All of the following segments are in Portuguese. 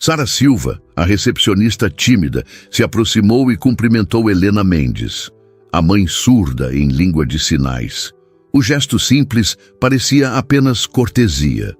Sara Silva, a recepcionista tímida, se aproximou e cumprimentou Helena Mendes, a mãe surda em língua de sinais. O gesto simples parecia apenas cortesia,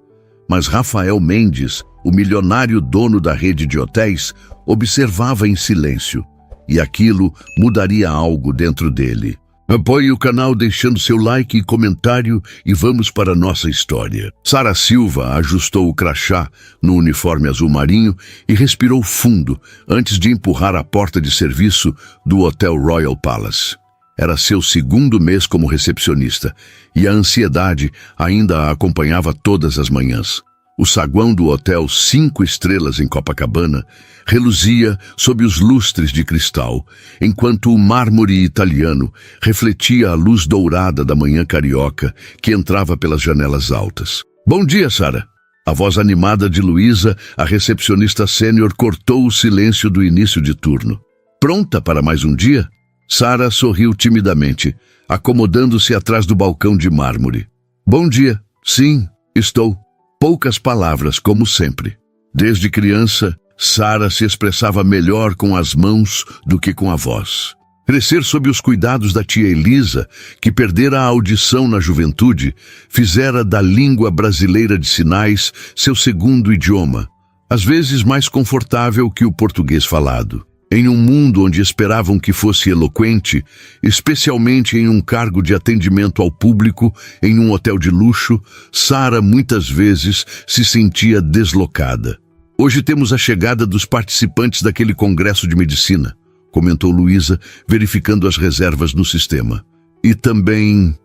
mas Rafael Mendes, o milionário dono da rede de hotéis, observava em silêncio, e aquilo mudaria algo dentro dele. Apoie o canal deixando seu like e comentário e vamos para a nossa história. Sara Silva ajustou o crachá no uniforme azul marinho e respirou fundo antes de empurrar a porta de serviço do Hotel Royal Palace. Era seu segundo mês como recepcionista e a ansiedade ainda a acompanhava todas as manhãs. O saguão do hotel 5 estrelas em Copacabana reluzia sob os lustres de cristal, enquanto o mármore italiano refletia a luz dourada da manhã carioca que entrava pelas janelas altas. Bom dia, Sara! A voz animada de Luísa, a recepcionista sênior, cortou o silêncio do início de turno. Pronta para mais um dia? Sara sorriu timidamente, acomodando-se atrás do balcão de mármore. Bom dia. Sim, estou. Poucas palavras, como sempre. Desde criança, Sara se expressava melhor com as mãos do que com a voz. Crescer sob os cuidados da tia Elisa, que perdera a audição na juventude, fizera da língua brasileira de sinais seu segundo idioma, às vezes mais confortável que o português falado. Em um mundo onde esperavam que fosse eloquente, especialmente em um cargo de atendimento ao público em um hotel de luxo, Sara muitas vezes se sentia deslocada. Hoje temos a chegada dos participantes daquele congresso de medicina, comentou Luísa, verificando as reservas no sistema. E também...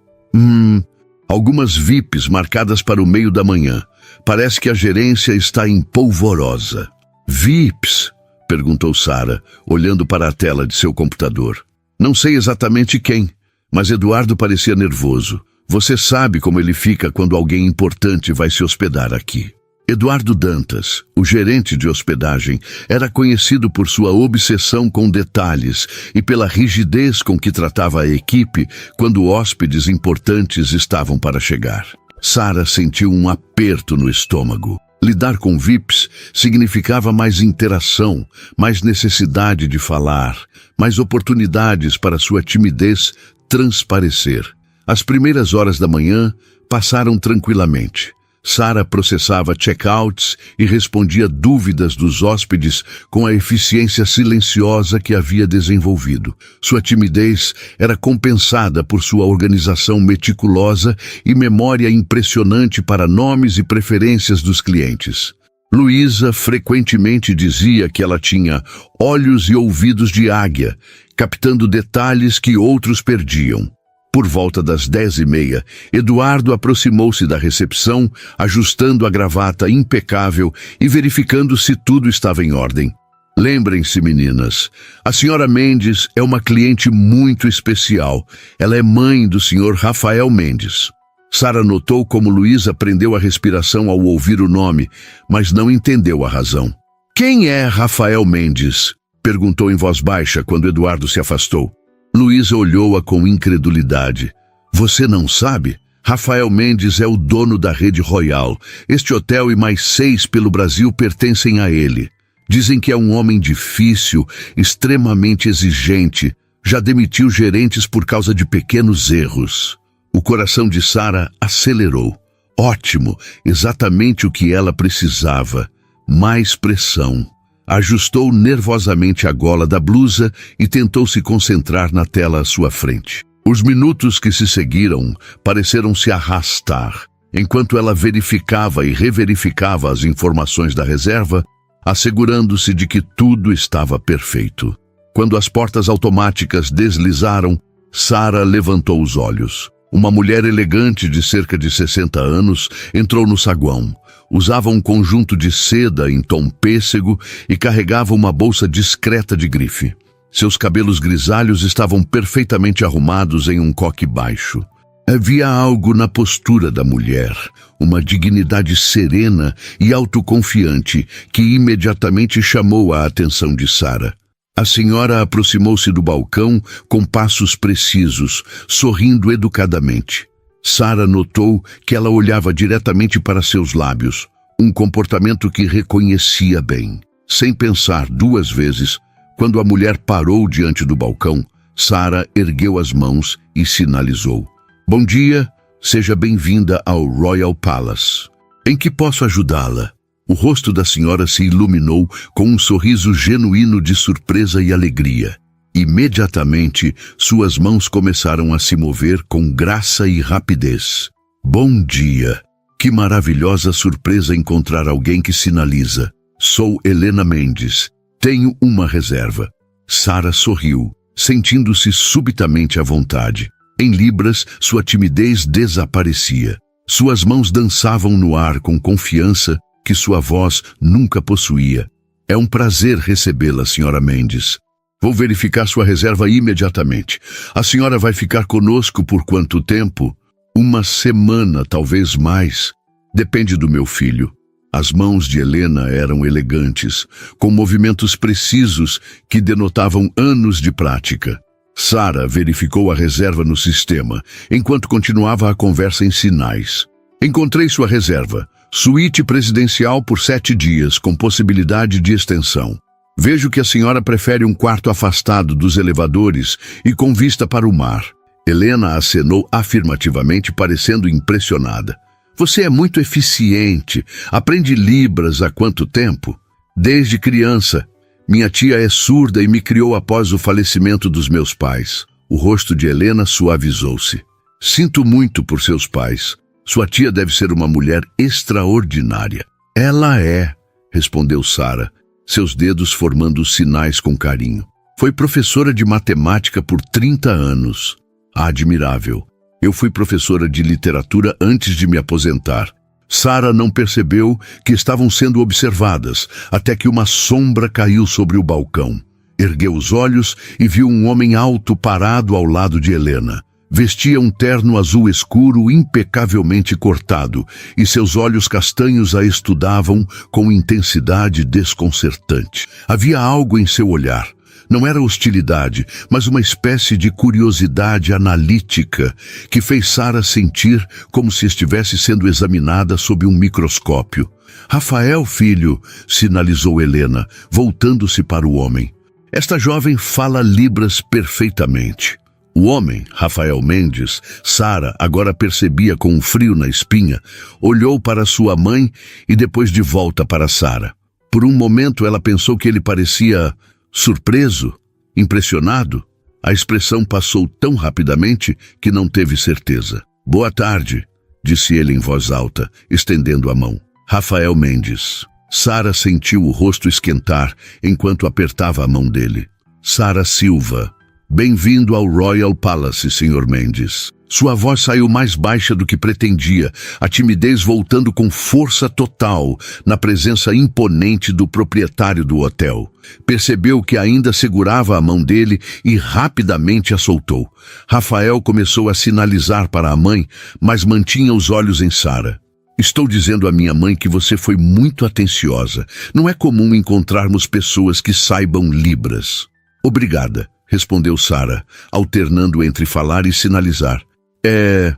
algumas VIPs marcadas para o meio da manhã. Parece que a gerência está em polvorosa. VIPs? Perguntou Sara, olhando para a tela de seu computador. Não sei exatamente quem, mas Eduardo parecia nervoso. Você sabe como ele fica quando alguém importante vai se hospedar aqui. Eduardo Dantas, o gerente de hospedagem, era conhecido por sua obsessão com detalhes e pela rigidez com que tratava a equipe quando hóspedes importantes estavam para chegar. Sara sentiu um aperto no estômago. Lidar com VIPs significava mais interação, mais necessidade de falar, mais oportunidades para sua timidez transparecer. As primeiras horas da manhã passaram tranquilamente. Sara processava check-outs e respondia dúvidas dos hóspedes com a eficiência silenciosa que havia desenvolvido. Sua timidez era compensada por sua organização meticulosa e memória impressionante para nomes e preferências dos clientes. Luísa frequentemente dizia que ela tinha olhos e ouvidos de águia, captando detalhes que outros perdiam. Por volta das 10h30, Eduardo aproximou-se da recepção, ajustando a gravata impecável e verificando se tudo estava em ordem. Lembrem-se, meninas, a senhora Mendes é uma cliente muito especial. Ela é mãe do senhor Rafael Mendes. Sara notou como Luísa prendeu a respiração ao ouvir o nome, mas não entendeu a razão. Quem é Rafael Mendes? Perguntou em voz baixa quando Eduardo se afastou. Luísa olhou-a com incredulidade. Você não sabe? Rafael Mendes é o dono da Rede Royal. Este hotel e mais 6 pelo Brasil pertencem a ele. Dizem que é um homem difícil, extremamente exigente. Já demitiu gerentes por causa de pequenos erros. O coração de Sara acelerou. Ótimo, exatamente o que ela precisava. Mais pressão. Ajustou nervosamente a gola da blusa e tentou se concentrar na tela à sua frente. Os minutos que se seguiram pareceram se arrastar, enquanto ela verificava e reverificava as informações da reserva, assegurando-se de que tudo estava perfeito. Quando as portas automáticas deslizaram, Sara levantou os olhos. Uma mulher elegante de cerca de 60 anos entrou no saguão. Usava um conjunto de seda em tom pêssego e carregava uma bolsa discreta de grife. Seus cabelos grisalhos estavam perfeitamente arrumados em um coque baixo. Havia algo na postura da mulher, uma dignidade serena e autoconfiante que imediatamente chamou a atenção de Sara. A senhora aproximou-se do balcão com passos precisos, sorrindo educadamente. Sara notou que ela olhava diretamente para seus lábios, um comportamento que reconhecia bem. Sem pensar duas vezes, quando a mulher parou diante do balcão, Sara ergueu as mãos e sinalizou: "Bom dia, seja bem-vinda ao Royal Palace. Em que posso ajudá-la?" O rosto da senhora se iluminou com um sorriso genuíno de surpresa e alegria. Imediatamente, suas mãos começaram a se mover com graça e rapidez. "Bom dia! Que maravilhosa surpresa encontrar alguém que sinaliza. Sou Helena Mendes. Tenho uma reserva." Sara sorriu, sentindo-se subitamente à vontade. Em libras, sua timidez desaparecia. Suas mãos dançavam no ar com confiança que sua voz nunca possuía. "É um prazer recebê-la, Sra. Mendes. Vou verificar sua reserva imediatamente. A senhora vai ficar conosco por quanto tempo?" "Uma semana, talvez mais. Depende do meu filho." As mãos de Helena eram elegantes, com movimentos precisos que denotavam anos de prática. Sara verificou a reserva no sistema, enquanto continuava a conversa em sinais. "Encontrei sua reserva. Suíte presidencial por 7 dias, com possibilidade de extensão. Vejo que a senhora prefere um quarto afastado dos elevadores e com vista para o mar." Helena acenou afirmativamente, parecendo impressionada. "Você é muito eficiente. Aprende Libras há quanto tempo?" "Desde criança. Minha tia é surda e me criou após o falecimento dos meus pais." O rosto de Helena suavizou-se. "Sinto muito por seus pais. Sua tia deve ser uma mulher extraordinária." "Ela é", respondeu Sara, seus dedos formando sinais com carinho. "Foi professora de matemática por 30 anos. Admirável. Eu fui professora de literatura antes de me aposentar." Sara não percebeu que estavam sendo observadas, até que uma sombra caiu sobre o balcão. Ergueu os olhos e viu um homem alto parado ao lado de Helena. Vestia um terno azul escuro impecavelmente cortado, e seus olhos castanhos a estudavam com intensidade desconcertante. Havia algo em seu olhar. Não era hostilidade, mas uma espécie de curiosidade analítica que fez Sara sentir como se estivesse sendo examinada sob um microscópio. "Rafael, filho", sinalizou Helena, voltando-se para o homem. "Esta jovem fala Libras perfeitamente." O homem, Rafael Mendes, Sara agora percebia com um frio na espinha, olhou para sua mãe e depois de volta para Sara. Por um momento ela pensou que ele parecia surpreso, impressionado. A expressão passou tão rapidamente que não teve certeza. "Boa tarde", disse ele em voz alta, estendendo a mão. "Rafael Mendes." Sara sentiu o rosto esquentar enquanto apertava a mão dele. "Sara Silva. Bem-vindo ao Royal Palace, Sr. Mendes." Sua voz saiu mais baixa do que pretendia, a timidez voltando com força total na presença imponente do proprietário do hotel. Percebeu que ainda segurava a mão dele e rapidamente a soltou. Rafael começou a sinalizar para a mãe, mas mantinha os olhos em Sara. "Estou dizendo à minha mãe que você foi muito atenciosa. Não é comum encontrarmos pessoas que saibam Libras." "Obrigada", respondeu Sara, alternando entre falar e sinalizar. É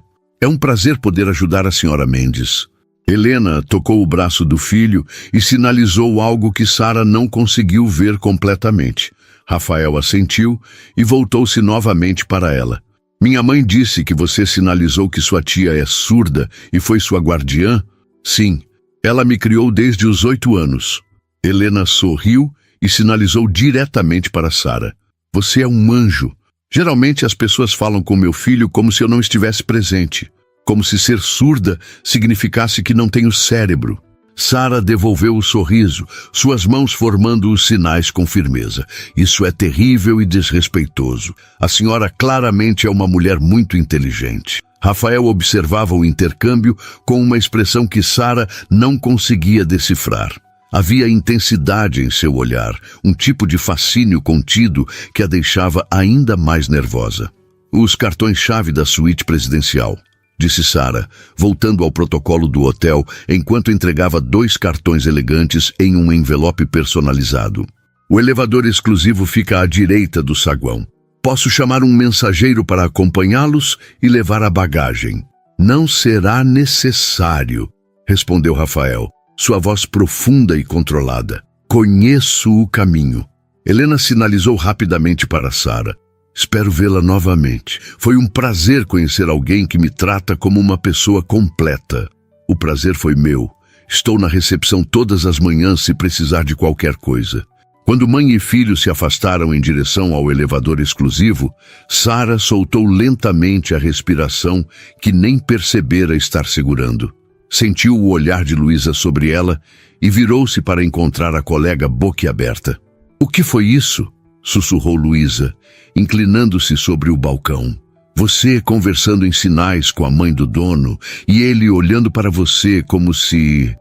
um prazer poder ajudar a Sra. Mendes." Helena tocou o braço do filho e sinalizou algo que Sara não conseguiu ver completamente. Rafael assentiu e voltou-se novamente para ela. "Minha mãe disse que você sinalizou que sua tia é surda e foi sua guardiã?" "Sim, ela me criou desde os 8 anos." Helena sorriu e sinalizou diretamente para Sara. "Você é um anjo. Geralmente as pessoas falam com meu filho como se eu não estivesse presente, como se ser surda significasse que não tenho cérebro." Sara devolveu o sorriso, suas mãos formando os sinais com firmeza. "Isso é terrível e desrespeitoso. A senhora claramente é uma mulher muito inteligente." Rafael observava o intercâmbio com uma expressão que Sara não conseguia decifrar. Havia intensidade em seu olhar, um tipo de fascínio contido que a deixava ainda mais nervosa. "Os cartões-chave da suíte presidencial", disse Sara, voltando ao protocolo do hotel enquanto entregava 2 cartões elegantes em um envelope personalizado. "O elevador exclusivo fica à direita do saguão. Posso chamar um mensageiro para acompanhá-los e levar a bagagem." "Não será necessário", respondeu Rafael, sua voz profunda e controlada. Conheço o caminho. Helena sinalizou rapidamente para Sara. Espero vê-la novamente. Foi um prazer conhecer alguém que me trata como uma pessoa completa. O prazer foi meu. Estou na recepção todas as manhãs se precisar de qualquer coisa. Quando mãe e filho se afastaram em direção ao elevador exclusivo, Sara soltou lentamente a respiração que nem percebera estar segurando. Sentiu o olhar de Luísa sobre ela e virou-se para encontrar a colega boquiaberta. "O que foi isso?" sussurrou Luísa, inclinando-se sobre o balcão. "Você conversando em sinais com a mãe do dono e ele olhando para você como se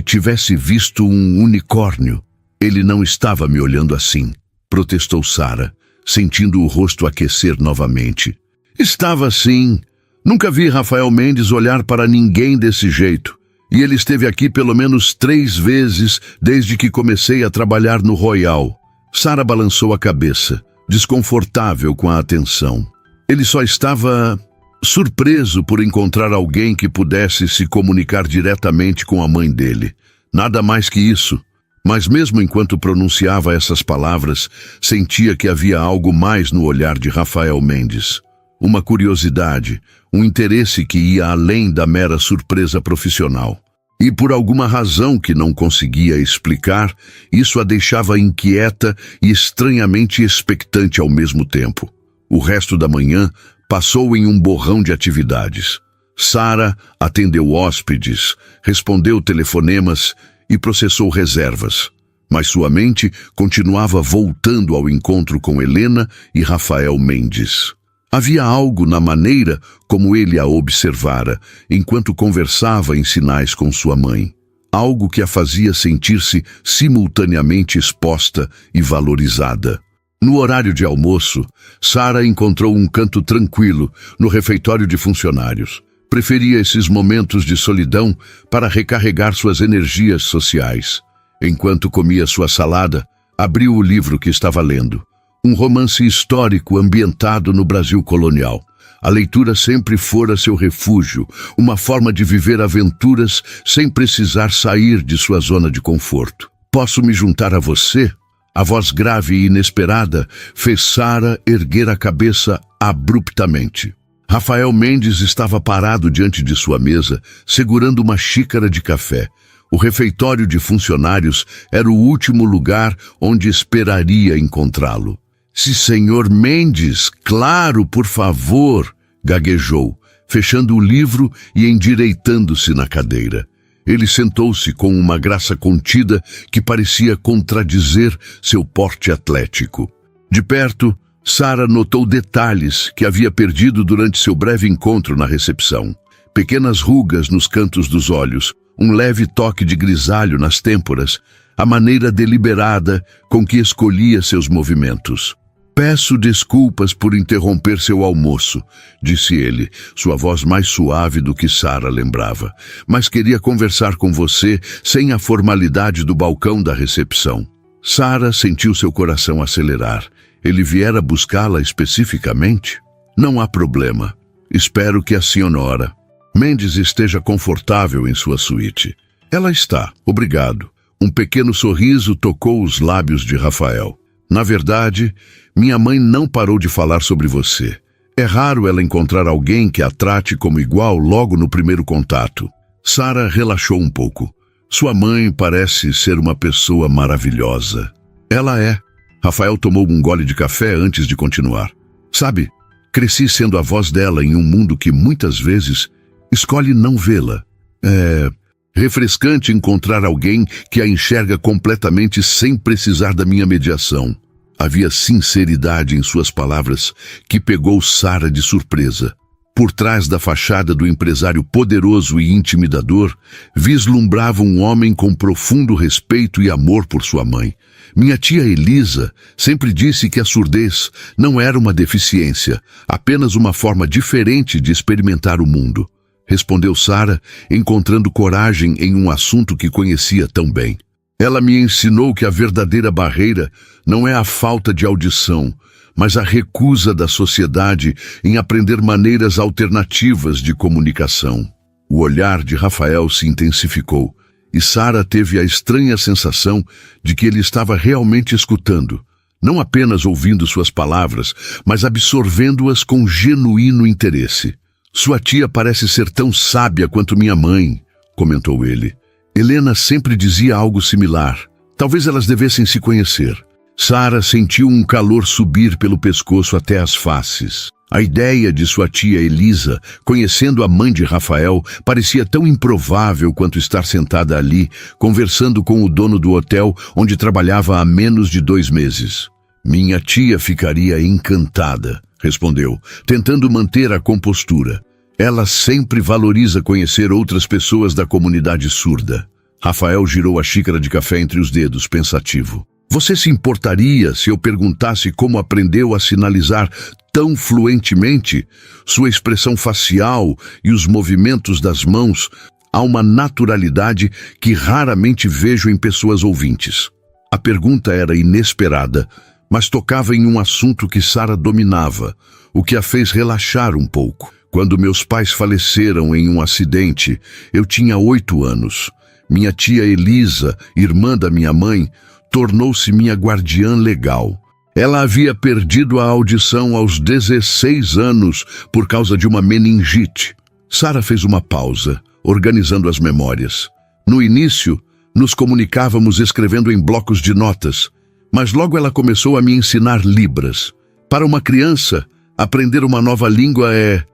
tivesse visto um unicórnio." "Ele não estava me olhando assim", protestou Sara, sentindo o rosto aquecer novamente. "Estava sim. Nunca vi Rafael Mendes olhar para ninguém desse jeito. E ele esteve aqui pelo menos 3 vezes desde que comecei a trabalhar no Royal." Sara balançou a cabeça, desconfortável com a atenção. Ele só estava surpreso por encontrar alguém que pudesse se comunicar diretamente com a mãe dele. Nada mais que isso. Mas mesmo enquanto pronunciava essas palavras, sentia que havia algo mais no olhar de Rafael Mendes. Uma curiosidade, um interesse que ia além da mera surpresa profissional. E por alguma razão que não conseguia explicar, isso a deixava inquieta e estranhamente expectante ao mesmo tempo. O resto da manhã passou em um borrão de atividades. Sara atendeu hóspedes, respondeu telefonemas e processou reservas. Mas sua mente continuava voltando ao encontro com Helena e Rafael Mendes. Havia algo na maneira como ele a observara, enquanto conversava em sinais com sua mãe. Algo que a fazia sentir-se simultaneamente exposta e valorizada. No horário de almoço, Sara encontrou um canto tranquilo no refeitório de funcionários. Preferia esses momentos de solidão para recarregar suas energias sociais. Enquanto comia sua salada, abriu o livro que estava lendo. Um romance histórico ambientado no Brasil colonial. A leitura sempre fora seu refúgio, uma forma de viver aventuras sem precisar sair de sua zona de conforto. "Posso me juntar a você?" A voz grave e inesperada fez Sara erguer a cabeça abruptamente. Rafael Mendes estava parado diante de sua mesa, segurando uma xícara de café. O refeitório de funcionários era o último lugar onde esperaria encontrá-lo. "Se senhor Mendes, claro, por favor", gaguejou, fechando o livro e endireitando-se na cadeira. Ele sentou-se com uma graça contida que parecia contradizer seu porte atlético. De perto, Sara notou detalhes que havia perdido durante seu breve encontro na recepção. Pequenas rugas nos cantos dos olhos, um leve toque de grisalho nas têmporas, a maneira deliberada com que escolhia seus movimentos. "Peço desculpas por interromper seu almoço", disse ele, sua voz mais suave do que Sara lembrava. "Mas queria conversar com você sem a formalidade do balcão da recepção." Sara sentiu seu coração acelerar. Ele viera buscá-la especificamente? "Não há problema. Espero que a senhora Mendes esteja confortável em sua suíte." "Ela está, obrigado." Um pequeno sorriso tocou os lábios de Rafael. "Na verdade, minha mãe não parou de falar sobre você. É raro ela encontrar alguém que a trate como igual logo no primeiro contato." Sara relaxou um pouco. Sua mãe parece ser uma pessoa maravilhosa. "Ela é." Rafael tomou um gole de café antes de continuar. "Sabe, cresci sendo a voz dela em um mundo que muitas vezes escolhe não vê-la. É refrescante encontrar alguém que a enxerga completamente sem precisar da minha mediação." Havia sinceridade em suas palavras que pegou Sara de surpresa. Por trás da fachada do empresário poderoso e intimidador, vislumbrava um homem com profundo respeito e amor por sua mãe. "Minha tia Elisa sempre disse que a surdez não era uma deficiência, apenas uma forma diferente de experimentar o mundo", respondeu Sara, encontrando coragem em um assunto que conhecia tão bem. "Ela me ensinou que a verdadeira barreira não é a falta de audição, mas a recusa da sociedade em aprender maneiras alternativas de comunicação." O olhar de Rafael se intensificou, e Sara teve a estranha sensação de que ele estava realmente escutando, não apenas ouvindo suas palavras, mas absorvendo-as com genuíno interesse. Sua tia parece ser tão sábia quanto minha mãe, comentou ele. Helena sempre dizia algo similar. Talvez elas devessem se conhecer. Sara sentiu um calor subir pelo pescoço até as faces. A ideia de sua tia Elisa, conhecendo a mãe de Rafael, parecia tão improvável quanto estar sentada ali, conversando com o dono do hotel onde trabalhava há menos de 2 meses. Minha tia ficaria encantada, respondeu, tentando manter a compostura. Ela sempre valoriza conhecer outras pessoas da comunidade surda. Rafael girou a xícara de café entre os dedos, pensativo. Você se importaria se eu perguntasse como aprendeu a sinalizar tão fluentemente? Sua expressão facial e os movimentos das mãos há uma naturalidade que raramente vejo em pessoas ouvintes. A pergunta era inesperada, mas tocava em um assunto que Sara dominava, o que a fez relaxar um pouco. Quando meus pais faleceram em um acidente, eu tinha 8 anos. Minha tia Elisa, irmã da minha mãe, tornou-se minha guardiã legal. Ela havia perdido a audição aos 16 anos por causa de uma meningite. Sara fez uma pausa, organizando as memórias. No início, nos comunicávamos escrevendo em blocos de notas, mas logo ela começou a me ensinar libras. Para uma criança, aprender uma nova língua é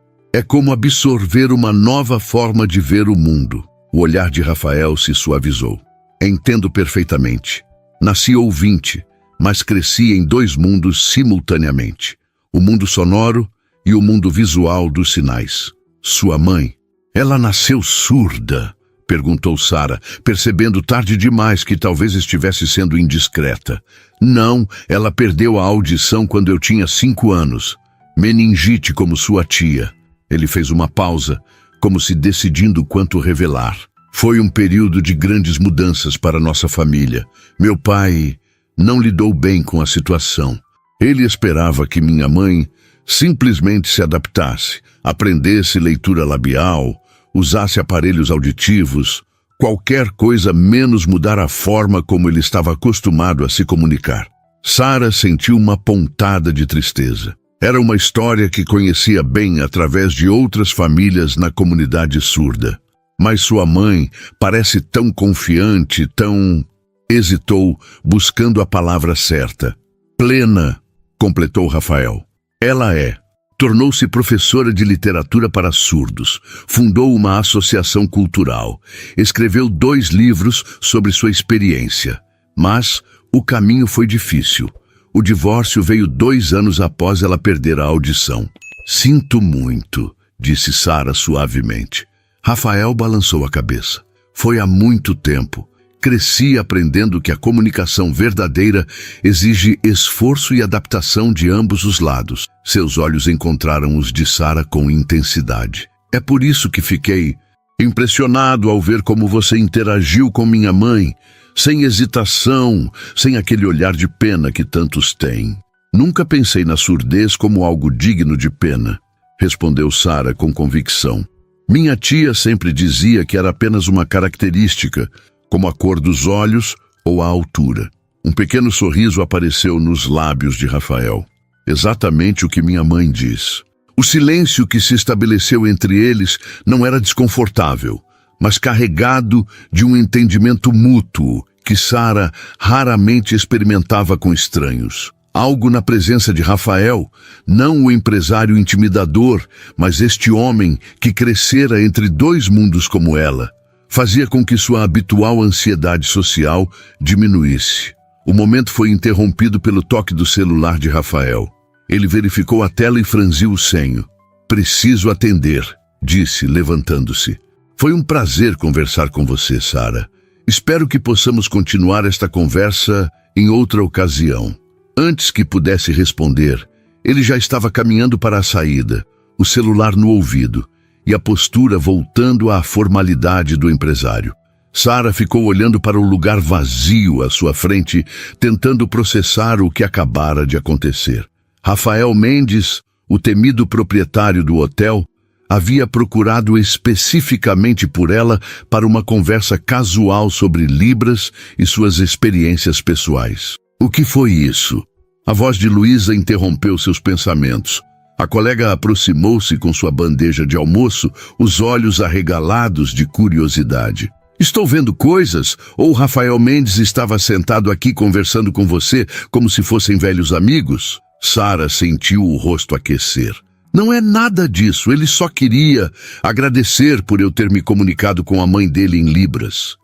como absorver uma nova forma de ver o mundo. O olhar de Rafael se suavizou. Entendo perfeitamente. Nasci ouvinte, mas cresci em 2 mundos simultaneamente. O mundo sonoro e o mundo visual dos sinais. Sua mãe, ela nasceu surda? Perguntou Sara, percebendo tarde demais que talvez estivesse sendo indiscreta. Não, ela perdeu a audição quando eu tinha 5 anos. Meningite como sua tia. Ele fez uma pausa, como se decidindo quanto revelar. Foi um período de grandes mudanças para nossa família. Meu pai não lidou bem com a situação. Ele esperava que minha mãe simplesmente se adaptasse, aprendesse leitura labial, usasse aparelhos auditivos, qualquer coisa menos mudar a forma como ele estava acostumado a se comunicar. Sara sentiu uma pontada de tristeza. Era uma história que conhecia bem através de outras famílias na comunidade surda. Mas sua mãe parece tão confiante, tão... Hesitou, buscando a palavra certa. Plena, completou Rafael. Ela é. Tornou-se professora de literatura para surdos. Fundou uma associação cultural. Escreveu 2 livros sobre sua experiência. Mas o caminho foi difícil. O divórcio veio 2 anos após ela perder a audição. Sinto muito, disse Sara suavemente. Rafael balançou a cabeça. Foi há muito tempo. Cresci aprendendo que a comunicação verdadeira exige esforço e adaptação de ambos os lados. Seus olhos encontraram os de Sara com intensidade. É por isso que fiquei impressionado ao ver como você interagiu com minha mãe, sem hesitação, sem aquele olhar de pena que tantos têm. Nunca pensei na surdez como algo digno de pena, respondeu Sara com convicção. Minha tia sempre dizia que era apenas uma característica, como a cor dos olhos ou a altura. Um pequeno sorriso apareceu nos lábios de Rafael. Exatamente o que minha mãe diz. O silêncio que se estabeleceu entre eles não era desconfortável, mas carregado de um entendimento mútuo que Sara raramente experimentava com estranhos. Algo na presença de Rafael, não o empresário intimidador, mas este homem que crescera entre 2 mundos como ela, fazia com que sua habitual ansiedade social diminuísse. O momento foi interrompido pelo toque do celular de Rafael. Ele verificou a tela e franziu o senho. Preciso atender, disse, levantando-se. Foi um prazer conversar com você, Sara. Espero que possamos continuar esta conversa em outra ocasião. Antes que pudesse responder, ele já estava caminhando para a saída, o celular no ouvido, e a postura voltando à formalidade do empresário. Sara ficou olhando para o lugar vazio à sua frente, tentando processar o que acabara de acontecer. Rafael Mendes, o temido proprietário do hotel, havia procurado especificamente por ela para uma conversa casual sobre Libras e suas experiências pessoais. O que foi isso? A voz de Luísa interrompeu seus pensamentos. A colega aproximou-se com sua bandeja de almoço, os olhos arregalados de curiosidade. Estou vendo coisas? Ou Rafael Mendes estava sentado aqui conversando com você como se fossem velhos amigos? Sara sentiu o rosto aquecer. Não é nada disso, ele só queria agradecer por eu ter me comunicado com a mãe dele em Libras.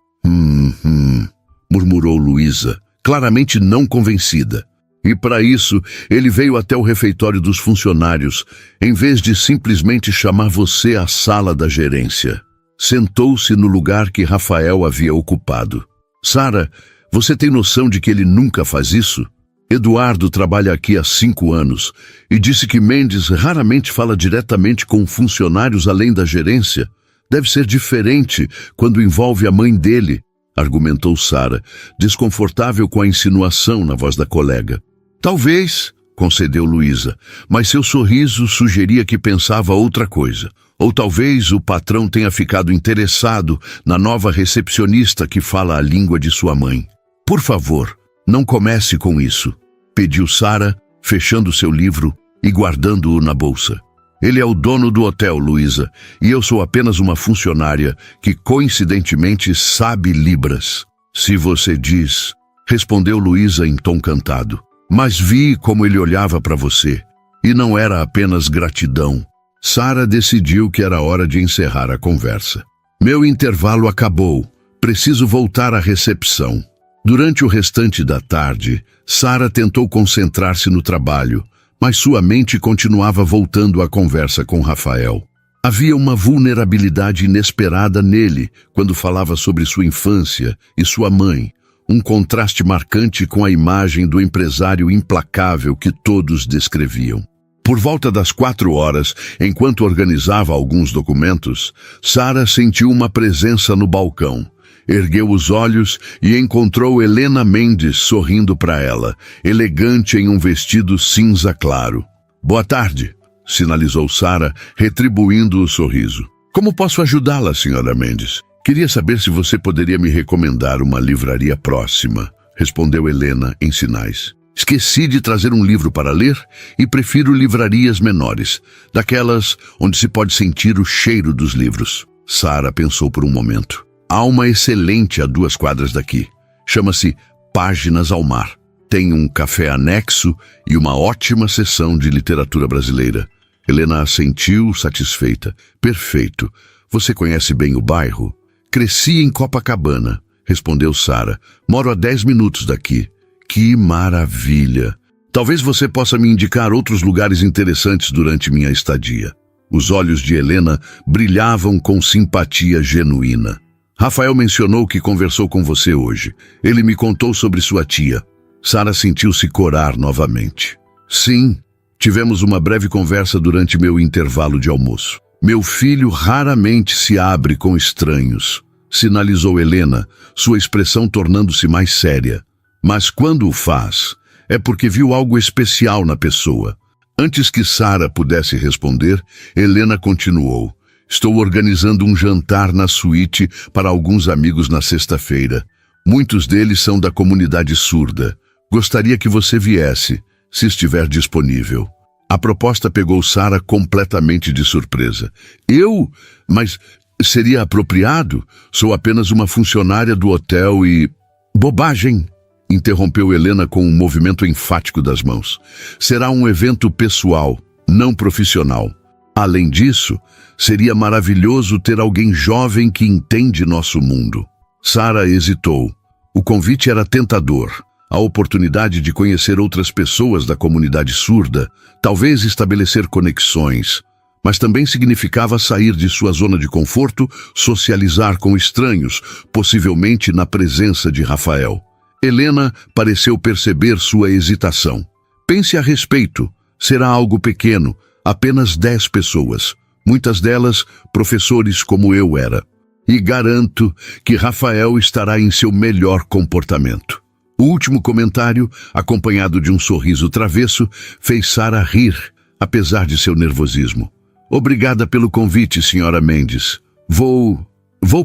Murmurou Luísa, claramente não convencida. E para isso, ele veio até o refeitório dos funcionários, em vez de simplesmente chamar você à sala da gerência. Sentou-se no lugar que Rafael havia ocupado. Sara, você tem noção de que ele nunca faz isso? Eduardo trabalha aqui há 5 anos e disse que Mendes raramente fala diretamente com funcionários além da gerência. Deve ser diferente quando envolve a mãe dele, argumentou Sara, desconfortável com a insinuação na voz da colega. Talvez, concedeu Luísa, mas seu sorriso sugeria que pensava outra coisa. Ou talvez o patrão tenha ficado interessado na nova recepcionista que fala a língua de sua mãe. Por favor, não comece com isso, pediu Sara, fechando seu livro e guardando-o na bolsa. Ele é o dono do hotel, Luísa, e eu sou apenas uma funcionária que coincidentemente sabe Libras. Se você diz, respondeu Luísa em tom cantado. Mas vi como ele olhava para você, e não era apenas gratidão. Sara decidiu que era hora de encerrar a conversa. Meu intervalo acabou. Preciso voltar à recepção. Durante o restante da tarde, Sara tentou concentrar-se no trabalho, mas sua mente continuava voltando à conversa com Rafael. Havia uma vulnerabilidade inesperada nele quando falava sobre sua infância e sua mãe, um contraste marcante com a imagem do empresário implacável que todos descreviam. Por volta das 4 horas, enquanto organizava alguns documentos, Sara sentiu uma presença no balcão. Ergueu os olhos e encontrou Helena Mendes sorrindo para ela, elegante em um vestido cinza claro. Boa tarde, sinalizou Sara, retribuindo o sorriso. Como posso ajudá-la, senhora Mendes? Queria saber se você poderia me recomendar uma livraria próxima, respondeu Helena em sinais. Esqueci de trazer um livro para ler e prefiro livrarias menores, daquelas onde se pode sentir o cheiro dos livros. Sara pensou por um momento. Há uma excelente a 2 quadras daqui. Chama-se Páginas ao Mar. Tem um café anexo e uma ótima seção de literatura brasileira. Helena assentiu, satisfeita. Perfeito. Você conhece bem o bairro? Cresci em Copacabana, respondeu Sara. Moro a 10 minutos daqui. Que maravilha! Talvez você possa me indicar outros lugares interessantes durante minha estadia. Os olhos de Helena brilhavam com simpatia genuína. Rafael mencionou que conversou com você hoje. Ele me contou sobre sua tia. Sara sentiu-se corar novamente. Sim, tivemos uma breve conversa durante meu intervalo de almoço. Meu filho raramente se abre com estranhos, sinalizou Helena, sua expressão tornando-se mais séria. Mas quando o faz, é porque viu algo especial na pessoa. Antes que Sara pudesse responder, Helena continuou. Estou organizando um jantar na suíte para alguns amigos na sexta-feira. Muitos deles são da comunidade surda. Gostaria que você viesse, se estiver disponível. A proposta pegou Sara completamente de surpresa. Eu? Mas seria apropriado? Sou apenas uma funcionária do hotel e... Bobagem! Interrompeu Helena com um movimento enfático das mãos. Será um evento pessoal, não profissional. Além disso, seria maravilhoso ter alguém jovem que entende nosso mundo. Sara hesitou. O convite era tentador. A oportunidade de conhecer outras pessoas da comunidade surda, talvez estabelecer conexões, mas também significava sair de sua zona de conforto, socializar com estranhos, possivelmente na presença de Rafael. Helena pareceu perceber sua hesitação. Pense a respeito. Será algo pequeno, apenas 10 pessoas, muitas delas professores como eu era. E garanto que Rafael estará em seu melhor comportamento. O último comentário, acompanhado de um sorriso travesso, fez Sara rir, apesar de seu nervosismo. Obrigada pelo convite, senhora Mendes. Vou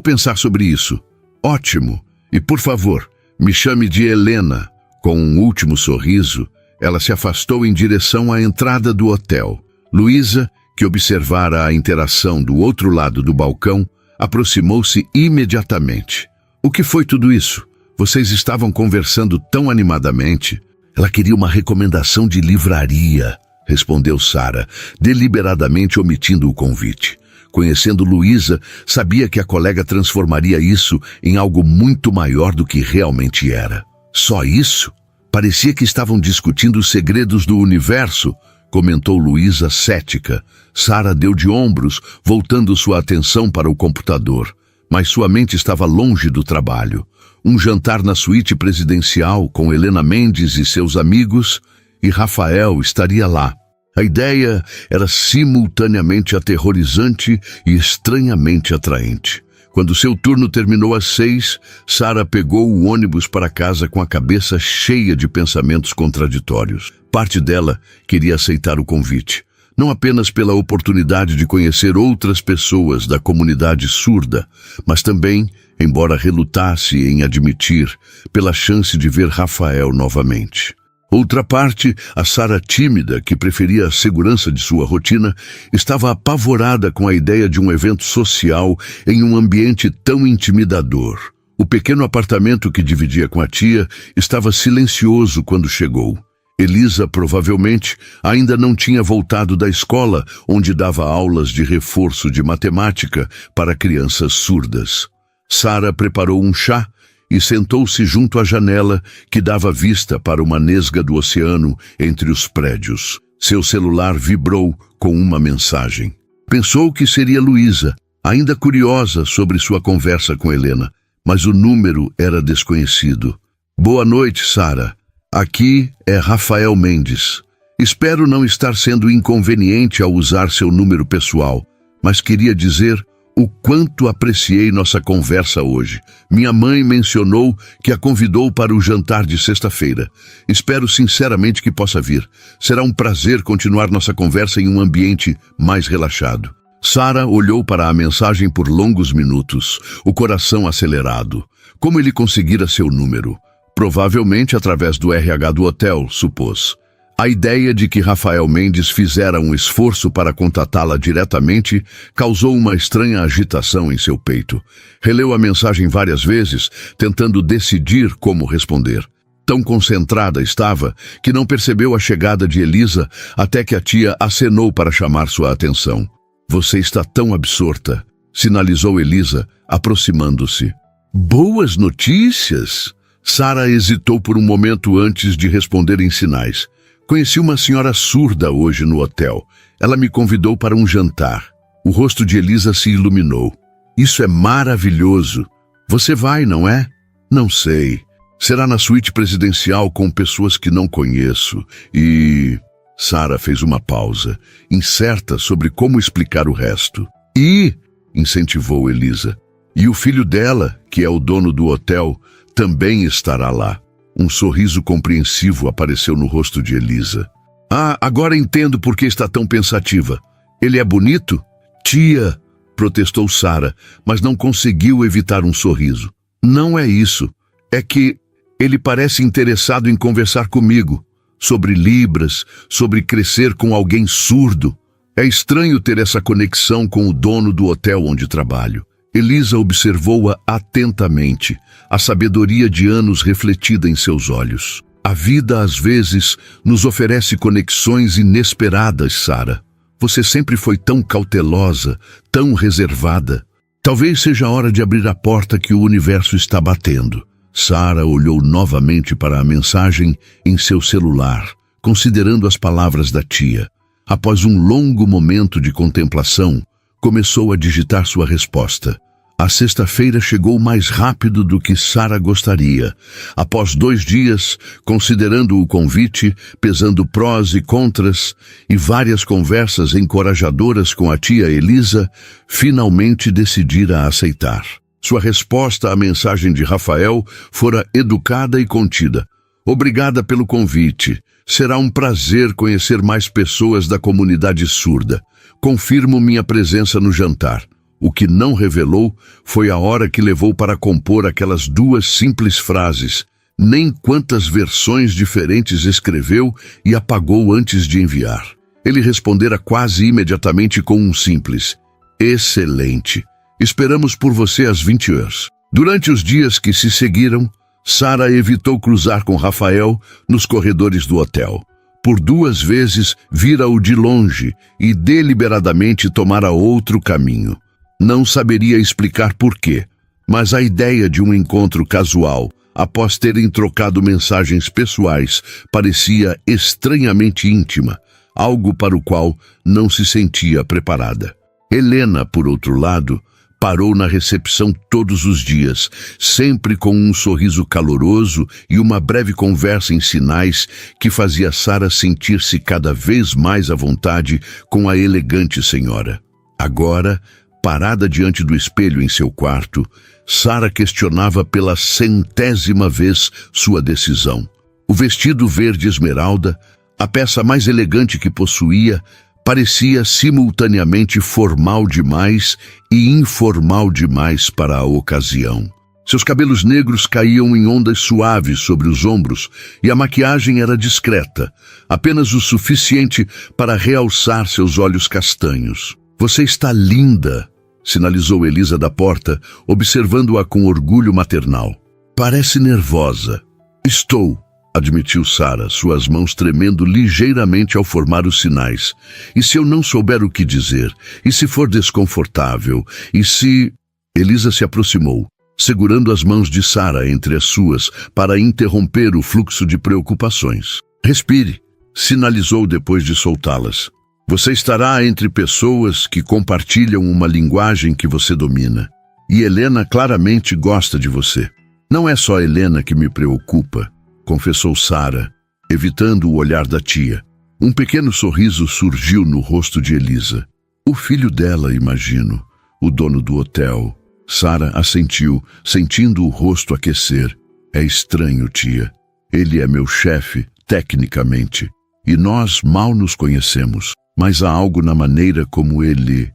pensar sobre isso. Ótimo. E, por favor, me chame de Helena. Com um último sorriso, ela se afastou em direção à entrada do hotel. Luísa, que observara a interação do outro lado do balcão, aproximou-se imediatamente. O que foi tudo isso? Vocês estavam conversando tão animadamente. Ela queria uma recomendação de livraria, respondeu Sara, deliberadamente omitindo o convite. Conhecendo Luísa, sabia que a colega transformaria isso em algo muito maior do que realmente era. Só isso? Parecia que estavam discutindo os segredos do universo, comentou Luísa cética. Sara deu de ombros, voltando sua atenção para o computador. Mas sua mente estava longe do trabalho. Um jantar na suíte presidencial com Helena Mendes e seus amigos, e Rafael estaria lá. A ideia era simultaneamente aterrorizante e estranhamente atraente. Quando seu turno terminou às 6, Sara pegou o ônibus para casa com a cabeça cheia de pensamentos contraditórios. Parte dela queria aceitar o convite, não apenas pela oportunidade de conhecer outras pessoas da comunidade surda, mas também, embora relutasse em admitir, pela chance de ver Rafael novamente. Outra parte, a Sara tímida, que preferia a segurança de sua rotina, estava apavorada com a ideia de um evento social em um ambiente tão intimidador. O pequeno apartamento que dividia com a tia estava silencioso quando chegou. Elisa, provavelmente, ainda não tinha voltado da escola, onde dava aulas de reforço de matemática para crianças surdas. Sara preparou um chá e sentou-se junto à janela que dava vista para uma nesga do oceano entre os prédios. Seu celular vibrou com uma mensagem. Pensou que seria Luísa, ainda curiosa sobre sua conversa com Helena, mas o número era desconhecido. Boa noite, Sara. Aqui é Rafael Mendes. Espero não estar sendo inconveniente ao usar seu número pessoal, mas queria dizer o quanto apreciei nossa conversa hoje. Minha mãe mencionou que a convidou para o jantar de sexta-feira. Espero sinceramente que possa vir. Será um prazer continuar nossa conversa em um ambiente mais relaxado. Sara olhou para a mensagem por longos minutos, o coração acelerado. Como ele conseguira seu número? Provavelmente através do RH do hotel, supôs. A ideia de que Rafael Mendes fizera um esforço para contatá-la diretamente causou uma estranha agitação em seu peito. Releu a mensagem várias vezes, tentando decidir como responder. Tão concentrada estava que não percebeu a chegada de Elisa até que a tia acenou para chamar sua atenção. Você está tão absorta, sinalizou Elisa, aproximando-se. Boas notícias? Sara hesitou por um momento antes de responder em sinais. Conheci uma senhora surda hoje no hotel. Ela me convidou para um jantar. O rosto de Elisa se iluminou. Isso é maravilhoso. Você vai, não é? Não sei. Será na suíte presidencial com pessoas que não conheço. E... Sara fez uma pausa, incerta sobre como explicar o resto. Incentivou Elisa. E o filho dela, que é o dono do hotel, também estará lá. Um sorriso compreensivo apareceu no rosto de Elisa. Agora entendo por que está tão pensativa. Ele é bonito? Tia, protestou Sara, mas não conseguiu evitar um sorriso. Não é isso. É que ele parece interessado em conversar comigo. Sobre Libras, sobre crescer com alguém surdo. É estranho ter essa conexão com o dono do hotel onde trabalho. Elisa observou-a atentamente, a sabedoria de anos refletida em seus olhos. A vida, às vezes, nos oferece conexões inesperadas, Sara. Você sempre foi tão cautelosa, tão reservada. Talvez seja a hora de abrir a porta que o universo está batendo. Sara olhou novamente para a mensagem em seu celular, considerando as palavras da tia. Após um longo momento de contemplação, começou a digitar sua resposta. A sexta-feira chegou mais rápido do que Sara gostaria. Após 2 dias, considerando o convite, pesando prós e contras, e várias conversas encorajadoras com a tia Elisa, finalmente decidira aceitar. Sua resposta à mensagem de Rafael fora educada e contida. Obrigada pelo convite. Será um prazer conhecer mais pessoas da comunidade surda. confirmo minha presença no jantar. O que não revelou foi a hora que levou para compor aquelas 2 simples frases, nem quantas versões diferentes escreveu e apagou antes de enviar. Ele respondera quase imediatamente com um simples: excelente. Esperamos por você às 20 horas. Durante os dias que se seguiram, Sara evitou cruzar com Rafael nos corredores do hotel. Por 2 vezes vira-o de longe e deliberadamente tomara outro caminho. Não saberia explicar por quê, mas a ideia de um encontro casual, após terem trocado mensagens pessoais, parecia estranhamente íntima, algo para o qual não se sentia preparada. Helena, por outro lado, parou na recepção todos os dias, sempre com um sorriso caloroso e uma breve conversa em sinais que fazia Sara sentir-se cada vez mais à vontade com a elegante senhora. Agora, parada diante do espelho em seu quarto, Sara questionava pela 100ª vez sua decisão. O vestido verde esmeralda, a peça mais elegante que possuía, parecia simultaneamente formal demais e informal demais para a ocasião. Seus cabelos negros caíam em ondas suaves sobre os ombros e a maquiagem era discreta, apenas o suficiente para realçar seus olhos castanhos. "Você está linda", sinalizou Elisa da porta, observando-a com orgulho maternal. "Parece nervosa." "Estou", admitiu Sara, suas mãos tremendo ligeiramente ao formar os sinais. "E se eu não souber o que dizer? E se for desconfortável? E se..." Elisa se aproximou, segurando as mãos de Sara entre as suas para interromper o fluxo de preocupações. "Respire", sinalizou depois de soltá-las. "Você estará entre pessoas que compartilham uma linguagem que você domina. E Helena claramente gosta de você." "Não é só Helena que me preocupa", confessou Sara, evitando o olhar da tia. Um pequeno sorriso surgiu no rosto de Elisa. "O filho dela, imagino, o dono do hotel." Sara assentiu, sentindo o rosto aquecer. "É estranho, tia. Ele é meu chefe, tecnicamente, e nós mal nos conhecemos. Mas há algo na maneira como ele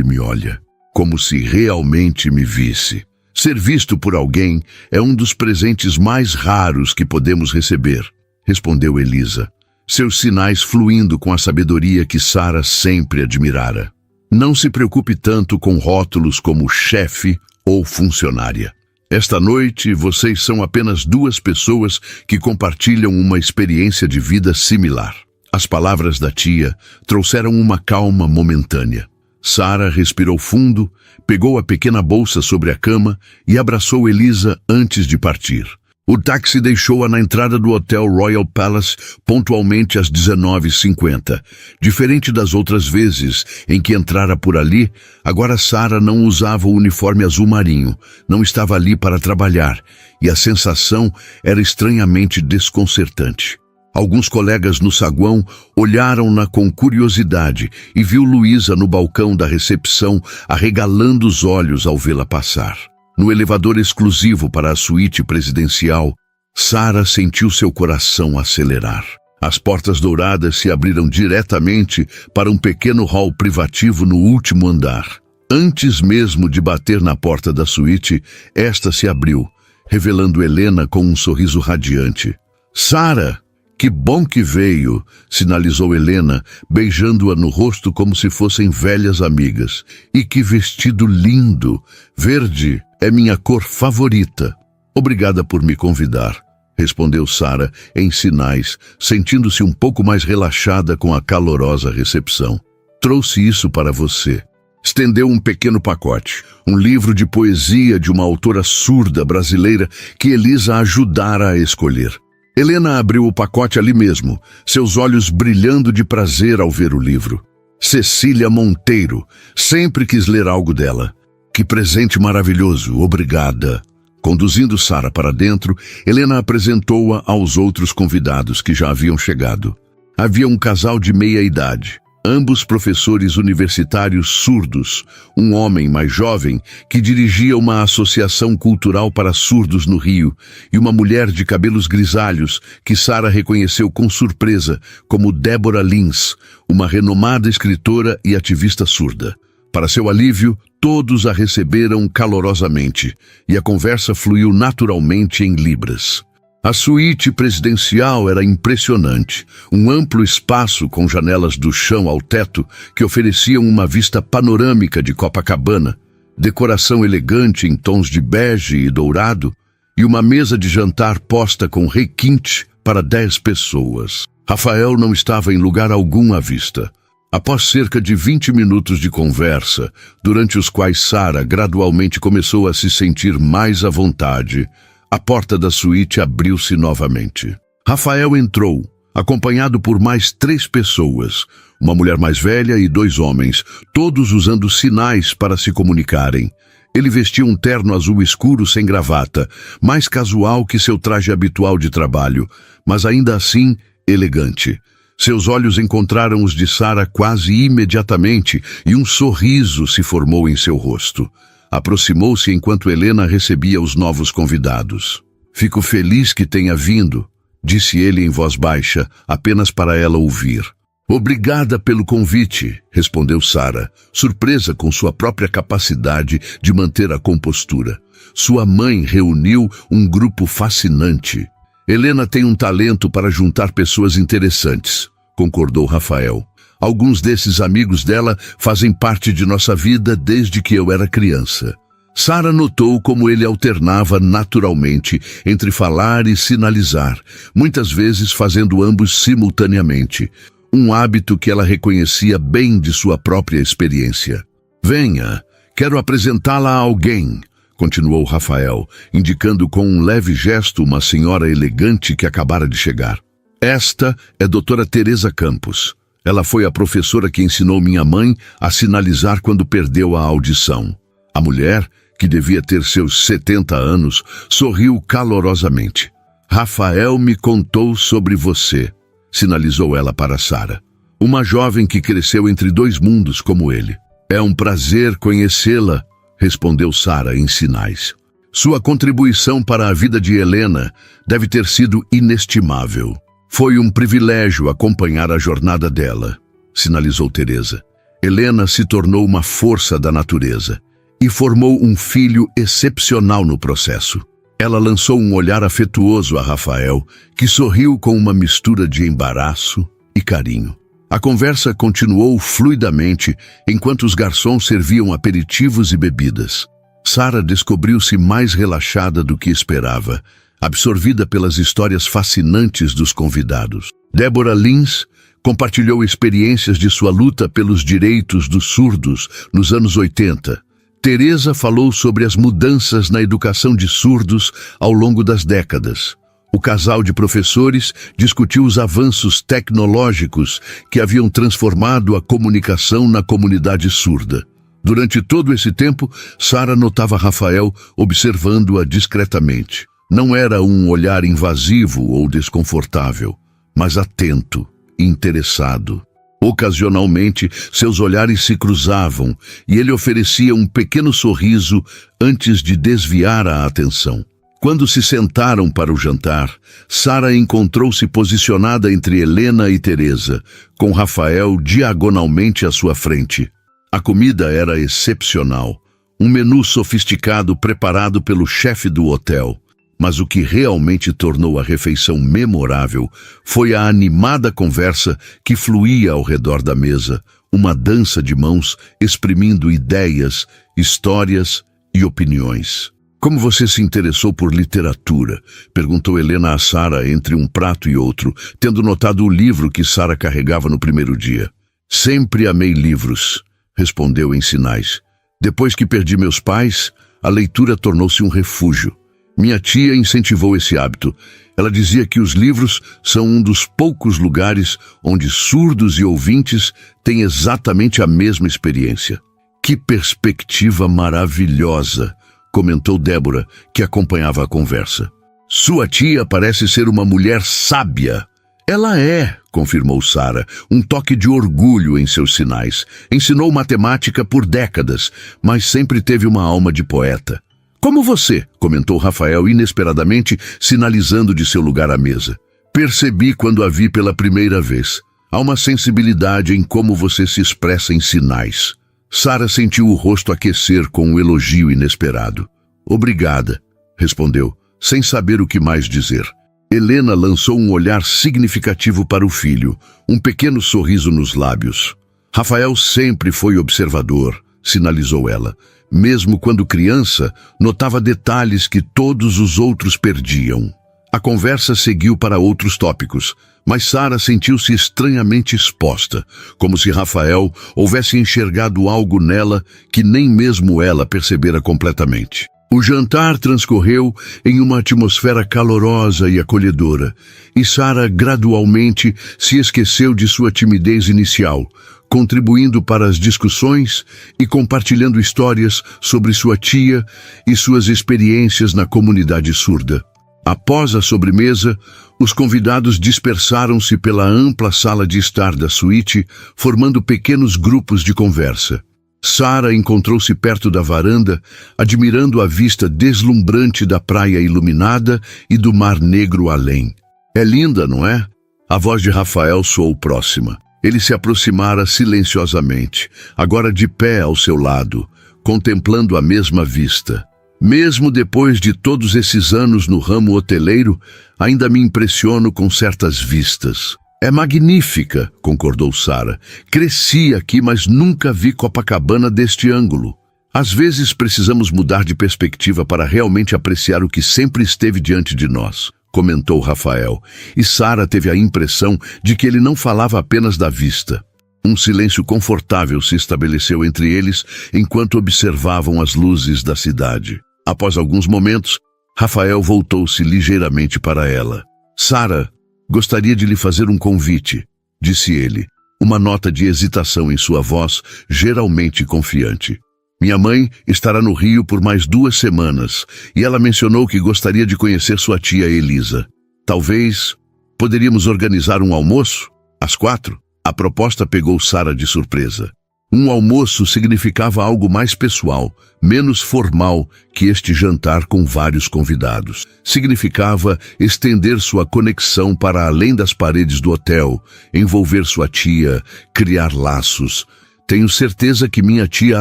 me olha, como se realmente me visse. Ser visto por alguém é um dos presentes mais raros que podemos receber", respondeu Elisa, seus sinais fluindo com a sabedoria que Sara sempre admirara. "Não se preocupe tanto com rótulos como chefe ou funcionária. Esta noite, vocês são apenas 2 pessoas que compartilham uma experiência de vida similar." As palavras da tia trouxeram uma calma momentânea. Sara respirou fundo, pegou a pequena bolsa sobre a cama e abraçou Elisa antes de partir. O táxi deixou-a na entrada do Hotel Royal Palace pontualmente às 19h50. Diferente das outras vezes em que entrara por ali, agora Sara não usava o uniforme azul marinho, não estava ali para trabalhar, e a sensação era estranhamente desconcertante. Alguns colegas no saguão olharam-na com curiosidade e viu Luísa no balcão da recepção arregalando os olhos ao vê-la passar. No elevador exclusivo para a suíte presidencial, Sara sentiu seu coração acelerar. As portas douradas se abriram diretamente para um pequeno hall privativo no último andar. Antes mesmo de bater na porta da suíte, esta se abriu, revelando Helena com um sorriso radiante. "Sara! Que bom que veio", sinalizou Helena, beijando-a no rosto como se fossem velhas amigas. "E que vestido lindo! Verde é minha cor favorita." "Obrigada por me convidar", respondeu Sara em sinais, sentindo-se um pouco mais relaxada com a calorosa recepção. "Trouxe isso para você." Estendeu um pequeno pacote, um livro de poesia de uma autora surda brasileira que Elisa ajudara a escolher. Helena abriu o pacote ali mesmo, seus olhos brilhando de prazer ao ver o livro. Cecília Monteiro. Sempre quis ler algo dela. "Que presente maravilhoso, obrigada." Conduzindo Sara para dentro, Helena apresentou-a aos outros convidados que já haviam chegado. Havia um casal de meia-idade, Ambos professores universitários surdos, um homem mais jovem que dirigia uma associação cultural para surdos no Rio e uma mulher de cabelos grisalhos que Sarah reconheceu com surpresa como Deborah Lins, uma renomada escritora e ativista surda. Para seu alívio, todos a receberam calorosamente e a conversa fluiu naturalmente em libras. A suíte presidencial era impressionante, um amplo espaço com janelas do chão ao teto que ofereciam uma vista panorâmica de Copacabana, decoração elegante em tons de bege e dourado e uma mesa de jantar posta com requinte para 10 pessoas. Rafael não estava em lugar algum à vista. Após cerca de 20 minutos de conversa, durante os quais Sarah gradualmente começou a se sentir mais à vontade, a porta da suíte abriu-se novamente. Rafael entrou, acompanhado por mais 3 pessoas, uma mulher mais velha e 2 homens, todos usando sinais para se comunicarem. Ele vestia um terno azul escuro sem gravata, mais casual que seu traje habitual de trabalho, mas ainda assim elegante. Seus olhos encontraram os de Sarah quase imediatamente e um sorriso se formou em seu rosto. Aproximou-se enquanto Helena recebia os novos convidados. "Fico feliz que tenha vindo", disse ele em voz baixa, apenas para ela ouvir. "Obrigada pelo convite", respondeu Sarah, surpresa com sua própria capacidade de manter a compostura. Sua mãe reuniu um grupo fascinante. "Helena tem um talento para juntar pessoas interessantes", concordou Rafael. "Alguns desses amigos dela fazem parte de nossa vida desde que eu era criança." Sarah notou como ele alternava naturalmente entre falar e sinalizar, muitas vezes fazendo ambos simultaneamente, um hábito que ela reconhecia bem de sua própria experiência. "Venha, quero apresentá-la a alguém", continuou Rafael, indicando com um leve gesto uma senhora elegante que acabara de chegar. "Esta é Dra. Teresa Campos. Ela foi a professora que ensinou minha mãe a sinalizar quando perdeu a audição." A mulher, que devia ter seus 70 anos, sorriu calorosamente. "Rafael me contou sobre você", sinalizou ela para Sarah. "Uma jovem que cresceu entre 2 mundos como ele." "É um prazer conhecê-la", respondeu Sarah em sinais. "Sua contribuição para a vida de Helena deve ter sido inestimável." "Foi um privilégio acompanhar a jornada dela", sinalizou Teresa. "Helena se tornou uma força da natureza e formou um filho excepcional no processo." Ela lançou um olhar afetuoso a Rafael, que sorriu com uma mistura de embaraço e carinho. A conversa continuou fluidamente enquanto os garçons serviam aperitivos e bebidas. Sarah descobriu-se mais relaxada do que esperava, absorvida pelas histórias fascinantes dos convidados. Deborah Lins compartilhou experiências de sua luta pelos direitos dos surdos nos anos 80. Teresa falou sobre as mudanças na educação de surdos ao longo das décadas. O casal de professores discutiu os avanços tecnológicos que haviam transformado a comunicação na comunidade surda. Durante todo esse tempo, Sarah notava Rafael observando-a discretamente. Não era um olhar invasivo ou desconfortável, mas atento, interessado. Ocasionalmente, seus olhares se cruzavam e ele oferecia um pequeno sorriso antes de desviar a atenção. Quando se sentaram para o jantar, Sarah encontrou-se posicionada entre Helena e Teresa, com Rafael diagonalmente à sua frente. A comida era excepcional, um menu sofisticado preparado pelo chefe do hotel. Mas o que realmente tornou a refeição memorável foi a animada conversa que fluía ao redor da mesa, uma dança de mãos exprimindo ideias, histórias e opiniões. "Como você se interessou por literatura?", perguntou Helena a Sarah entre um prato e outro, tendo notado o livro que Sarah carregava no primeiro dia. "Sempre amei livros", respondeu em sinais. "Depois que perdi meus pais, a leitura tornou-se um refúgio. Minha tia incentivou esse hábito. Ela dizia que os livros são um dos poucos lugares onde surdos e ouvintes têm exatamente a mesma experiência." "Que perspectiva maravilhosa", comentou Débora, que acompanhava a conversa. "Sua tia parece ser uma mulher sábia." "Ela é", confirmou Sara, um toque de orgulho em seus sinais. Ensinou matemática por décadas, mas sempre teve uma alma de poeta. Como você, comentou Rafael inesperadamente, sinalizando de seu lugar à mesa. Percebi quando a vi pela primeira vez. Há uma sensibilidade em como você se expressa em sinais. Sara sentiu o rosto aquecer com um elogio inesperado. Obrigada, respondeu, sem saber o que mais dizer. Helena lançou um olhar significativo para o filho, um pequeno sorriso nos lábios. Rafael sempre foi observador, sinalizou ela. Mesmo quando criança, notava detalhes que todos os outros perdiam. A conversa seguiu para outros tópicos, mas Sara sentiu-se estranhamente exposta, como se Rafael houvesse enxergado algo nela que nem mesmo ela percebera completamente. O jantar transcorreu em uma atmosfera calorosa e acolhedora, e Sara gradualmente se esqueceu de sua timidez inicial, contribuindo para as discussões e compartilhando histórias sobre sua tia e suas experiências na comunidade surda. Após a sobremesa, os convidados dispersaram-se pela ampla sala de estar da suíte, formando pequenos grupos de conversa. Sara encontrou-se perto da varanda, admirando a vista deslumbrante da praia iluminada e do mar negro além. É linda, não é? A voz de Rafael soou próxima. Ele se aproximara silenciosamente, agora de pé ao seu lado, contemplando a mesma vista. Mesmo depois de todos esses anos no ramo hoteleiro, ainda me impressiono com certas vistas. É magnífica, concordou Sara. Cresci aqui, mas nunca vi Copacabana deste ângulo. Às vezes precisamos mudar de perspectiva para realmente apreciar o que sempre esteve diante de nós, comentou Rafael, e Sara teve a impressão de que ele não falava apenas da vista. Um silêncio confortável se estabeleceu entre eles enquanto observavam as luzes da cidade. Após alguns momentos, Rafael voltou-se ligeiramente para ela. Sara, gostaria de lhe fazer um convite, disse ele, uma nota de hesitação em sua voz, geralmente confiante. Minha mãe estará no Rio por mais 2 semanas e ela mencionou que gostaria de conhecer sua tia Elisa. Talvez poderíamos organizar um almoço? Às 4? A proposta pegou Sara de surpresa. Um almoço significava algo mais pessoal, menos formal que este jantar com vários convidados. Significava estender sua conexão para além das paredes do hotel, envolver sua tia, criar laços. Tenho certeza que minha tia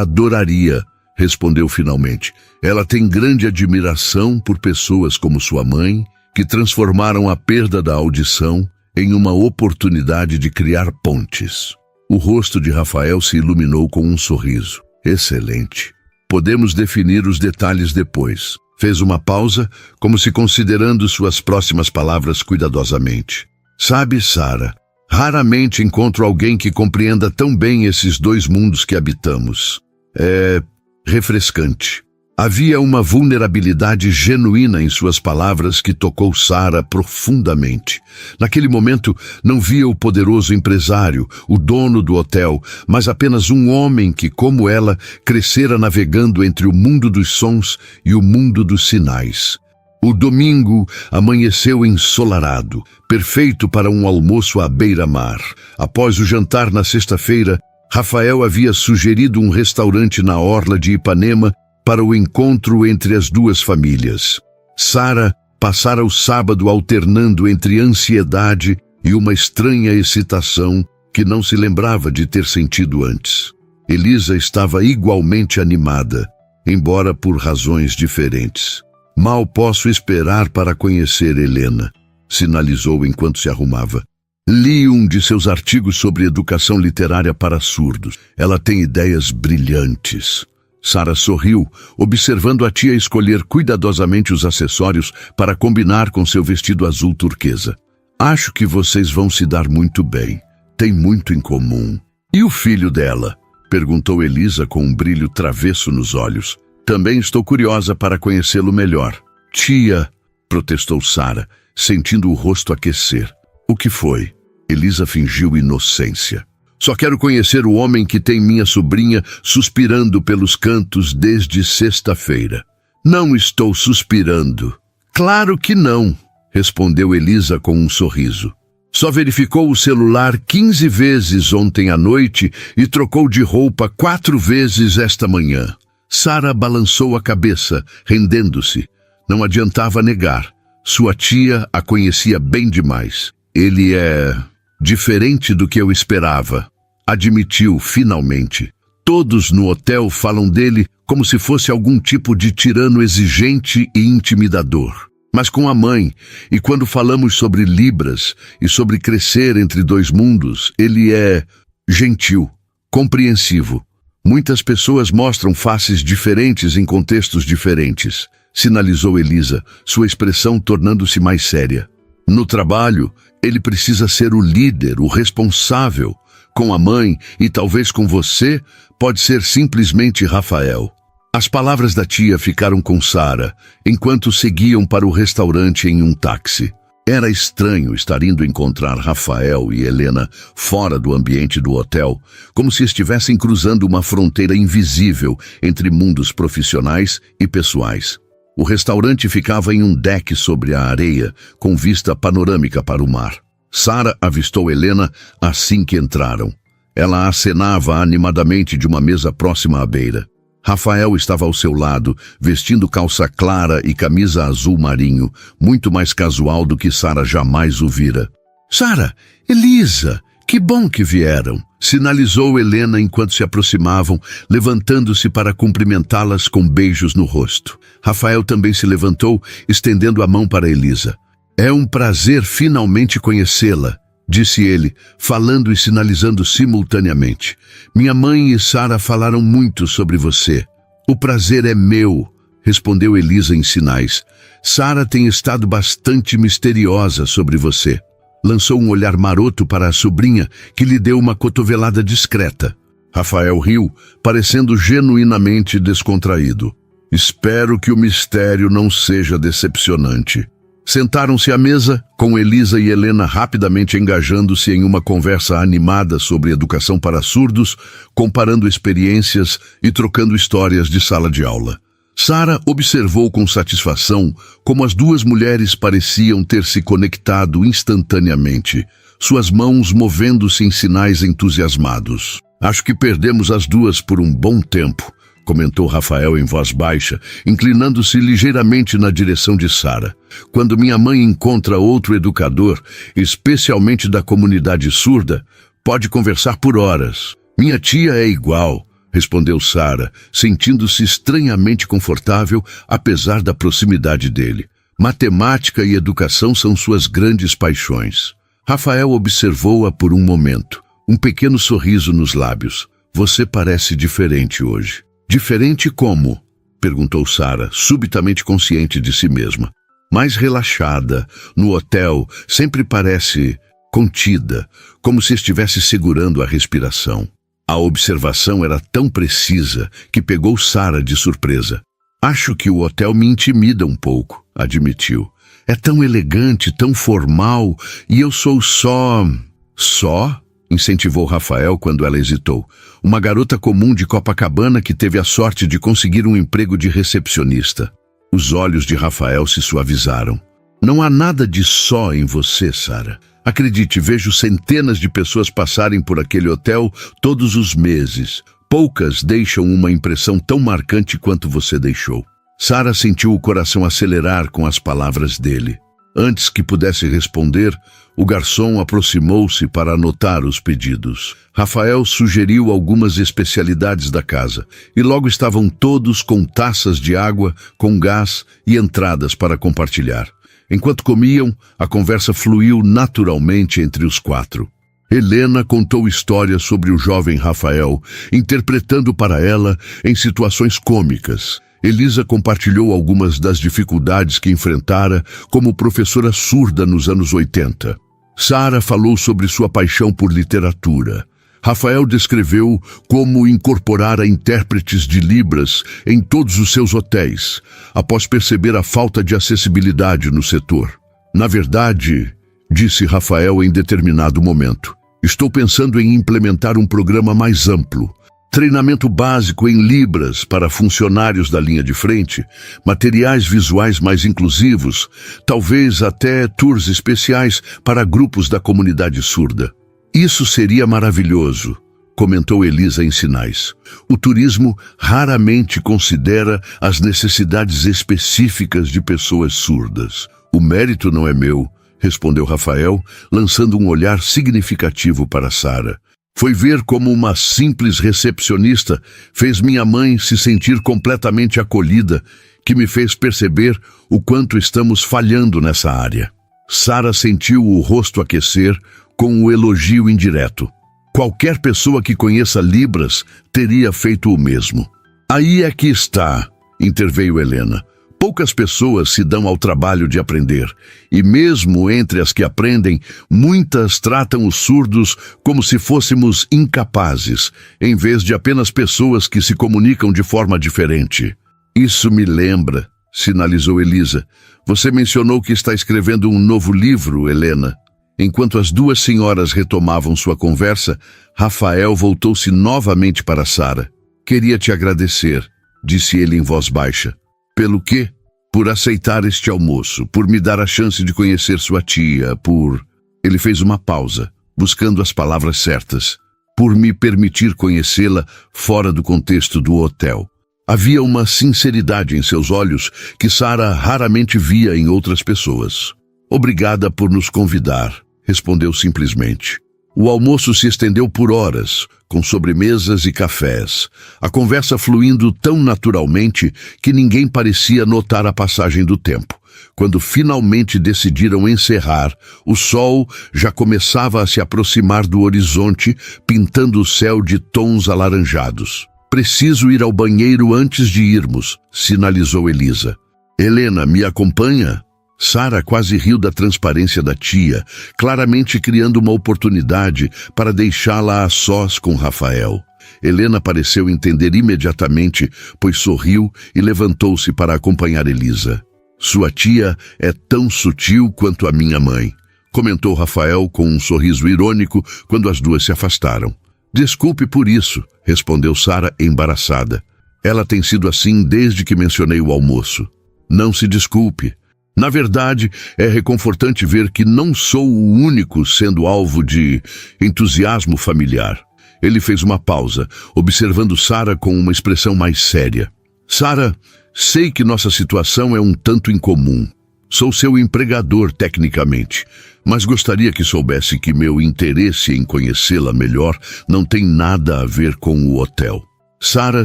adoraria, respondeu finalmente. Ela tem grande admiração por pessoas como sua mãe, que transformaram a perda da audição em uma oportunidade de criar pontes. O rosto de Rafael se iluminou com um sorriso. Excelente. Podemos definir os detalhes depois. Fez uma pausa, como se considerando suas próximas palavras cuidadosamente. Sabe, Sara, raramente encontro alguém que compreenda tão bem esses 2 mundos que habitamos. É refrescante. Havia uma vulnerabilidade genuína em suas palavras que tocou Sara profundamente. Naquele momento, não via o poderoso empresário, o dono do hotel, mas apenas um homem que, como ela, crescera navegando entre o mundo dos sons e o mundo dos sinais. O domingo amanheceu ensolarado, perfeito para um almoço à beira-mar. Após o jantar na sexta-feira, Rafael havia sugerido um restaurante na orla de Ipanema para o encontro entre as 2 famílias. Sara passara o sábado alternando entre ansiedade e uma estranha excitação que não se lembrava de ter sentido antes. Elisa estava igualmente animada, embora por razões diferentes. Mal posso esperar para conhecer Helena, sinalizou enquanto se arrumava. Li um de seus artigos sobre educação literária para surdos. Ela tem ideias brilhantes. Sara sorriu, observando a tia escolher cuidadosamente os acessórios para combinar com seu vestido azul turquesa. Acho que vocês vão se dar muito bem. Tem muito em comum. E o filho dela? Perguntou Elisa com um brilho travesso nos olhos. Também estou curiosa para conhecê-lo melhor. Tia, protestou Sara, sentindo o rosto aquecer. O que foi? Elisa fingiu inocência. Só quero conhecer o homem que tem minha sobrinha suspirando pelos cantos desde sexta-feira. Não estou suspirando. Claro que não, respondeu Elisa com um sorriso. Só verificou o celular 15 vezes ontem à noite e trocou de roupa 4 vezes esta manhã. Sara balançou a cabeça, rendendo-se. Não adiantava negar. Sua tia a conhecia bem demais. Ele é diferente do que eu esperava, admitiu finalmente. Todos no hotel falam dele como se fosse algum tipo de tirano exigente e intimidador. Mas com a mãe, e quando falamos sobre libras e sobre crescer entre dois mundos, ele é gentil, compreensivo. Muitas pessoas mostram faces diferentes em contextos diferentes, sinalizou Elisa, sua expressão tornando-se mais séria. No trabalho, ele precisa ser o líder, o responsável. Com a mãe, e talvez com você, pode ser simplesmente Rafael. As palavras da tia ficaram com Sara, enquanto seguiam para o restaurante em um táxi. Era estranho estar indo encontrar Rafael e Helena fora do ambiente do hotel, como se estivessem cruzando uma fronteira invisível entre mundos profissionais e pessoais. O restaurante ficava em um deck sobre a areia, com vista panorâmica para o mar. Sara avistou Helena assim que entraram. Ela acenava animadamente de uma mesa próxima à beira. Rafael estava ao seu lado, vestindo calça clara e camisa azul marinho, muito mais casual do que Sara jamais o vira. "Sara, Elisa, que bom que vieram", sinalizou Helena enquanto se aproximavam, levantando-se para cumprimentá-las com beijos no rosto. Rafael também se levantou, estendendo a mão para Elisa. "É um prazer finalmente conhecê-la", disse ele, falando e sinalizando simultaneamente. "Minha mãe e Sara falaram muito sobre você." "O prazer é meu", respondeu Elisa em sinais. "Sara tem estado bastante misteriosa sobre você." Lançou um olhar maroto para a sobrinha, que lhe deu uma cotovelada discreta. Rafael riu, parecendo genuinamente descontraído. "Espero que o mistério não seja decepcionante." Sentaram-se à mesa, com Elisa e Helena rapidamente engajando-se em uma conversa animada sobre educação para surdos, comparando experiências e trocando histórias de sala de aula. Sara observou com satisfação como as duas mulheres pareciam ter se conectado instantaneamente, suas mãos movendo-se em sinais entusiasmados. "Acho que perdemos as duas por um bom tempo", comentou Rafael em voz baixa, inclinando-se ligeiramente na direção de Sara. "Quando minha mãe encontra outro educador, especialmente da comunidade surda, pode conversar por horas. Minha tia é igual", respondeu Sara, sentindo-se estranhamente confortável, apesar da proximidade dele. Matemática e educação são suas grandes paixões. Rafael observou-a por um momento, um pequeno sorriso nos lábios. "Você parece diferente hoje." "Diferente como?", perguntou Sara, subitamente consciente de si mesma. "Mais relaxada. No hotel, sempre parece contida, como se estivesse segurando a respiração." A observação era tão precisa que pegou Sara de surpresa. "Acho que o hotel me intimida um pouco", admitiu. "É tão elegante, tão formal, e eu sou só..." "Só?", incentivou Rafael quando ela hesitou. "Uma garota comum de Copacabana que teve a sorte de conseguir um emprego de recepcionista." Os olhos de Rafael se suavizaram. "Não há nada de só em você, Sara. Acredite, vejo centenas de pessoas passarem por aquele hotel todos os meses. Poucas deixam uma impressão tão marcante quanto você deixou." Sara sentiu o coração acelerar com as palavras dele. Antes que pudesse responder, o garçom aproximou-se para anotar os pedidos. Rafael sugeriu algumas especialidades da casa, e logo estavam todos com taças de água, com gás e entradas para compartilhar. Enquanto comiam, a conversa fluiu naturalmente entre os quatro. Helena contou histórias sobre o jovem Rafael, interpretando para ela em situações cômicas. Elisa compartilhou algumas das dificuldades que enfrentara como professora surda nos anos 80. Sara falou sobre sua paixão por literatura. Rafael descreveu como incorporara intérpretes de Libras em todos os seus hotéis, após perceber a falta de acessibilidade no setor. "Na verdade", disse Rafael em determinado momento, "estou pensando em implementar um programa mais amplo. treinamento básico em Libras para funcionários da linha de frente, materiais visuais mais inclusivos, talvez até tours especiais para grupos da comunidade surda. Isso seria maravilhoso, comentou Elisa em sinais. O turismo raramente considera as necessidades específicas de pessoas surdas. O mérito não é meu, respondeu Rafael, lançando um olhar significativo para Sara. Foi ver como uma simples recepcionista fez minha mãe se sentir completamente acolhida, que me fez perceber o quanto estamos falhando nessa área. Sara sentiu o rosto aquecer com o elogio indireto. Qualquer pessoa que conheça Libras teria feito o mesmo. Aí é que está, interveio Helena. Poucas pessoas se dão ao trabalho de aprender, e mesmo entre as que aprendem, muitas tratam os surdos como se fôssemos incapazes, em vez de apenas pessoas que se comunicam de forma diferente. Isso me lembra, sinalizou Elisa. Você mencionou que está escrevendo um novo livro, Helena. Enquanto as duas senhoras retomavam sua conversa, Rafael voltou-se novamente para Sara. Queria te agradecer, disse ele em voz baixa. Pelo quê? Por aceitar este almoço, por me dar a chance de conhecer sua tia, por... Ele fez uma pausa, buscando as palavras certas. Por me permitir conhecê-la fora do contexto do hotel. Havia uma sinceridade em seus olhos que Sara raramente via em outras pessoas. Obrigada por nos convidar, respondeu simplesmente. O almoço se estendeu por horas, com sobremesas e cafés, a conversa fluindo tão naturalmente que ninguém parecia notar a passagem do tempo. Quando finalmente decidiram encerrar, o sol já começava a se aproximar do horizonte, pintando o céu de tons alaranjados. Preciso ir ao banheiro antes de irmos, sinalizou Elisa. Helena, me acompanha? Sara quase riu da transparência da tia, claramente criando uma oportunidade para deixá-la a sós com Rafael. Helena pareceu entender imediatamente, pois sorriu e levantou-se para acompanhar Elisa. Sua tia é tão sutil quanto a minha mãe, comentou Rafael com um sorriso irônico quando as duas se afastaram. Desculpe por isso, respondeu Sara embaraçada. Ela tem sido assim desde que mencionei o almoço. Não se desculpe. Na verdade, é reconfortante ver que não sou o único sendo alvo de entusiasmo familiar. Ele fez uma pausa, observando Sara com uma expressão mais séria. Sara, sei que nossa situação é um tanto incomum. Sou seu empregador tecnicamente, mas gostaria que soubesse que meu interesse em conhecê-la melhor não tem nada a ver com o hotel. Sara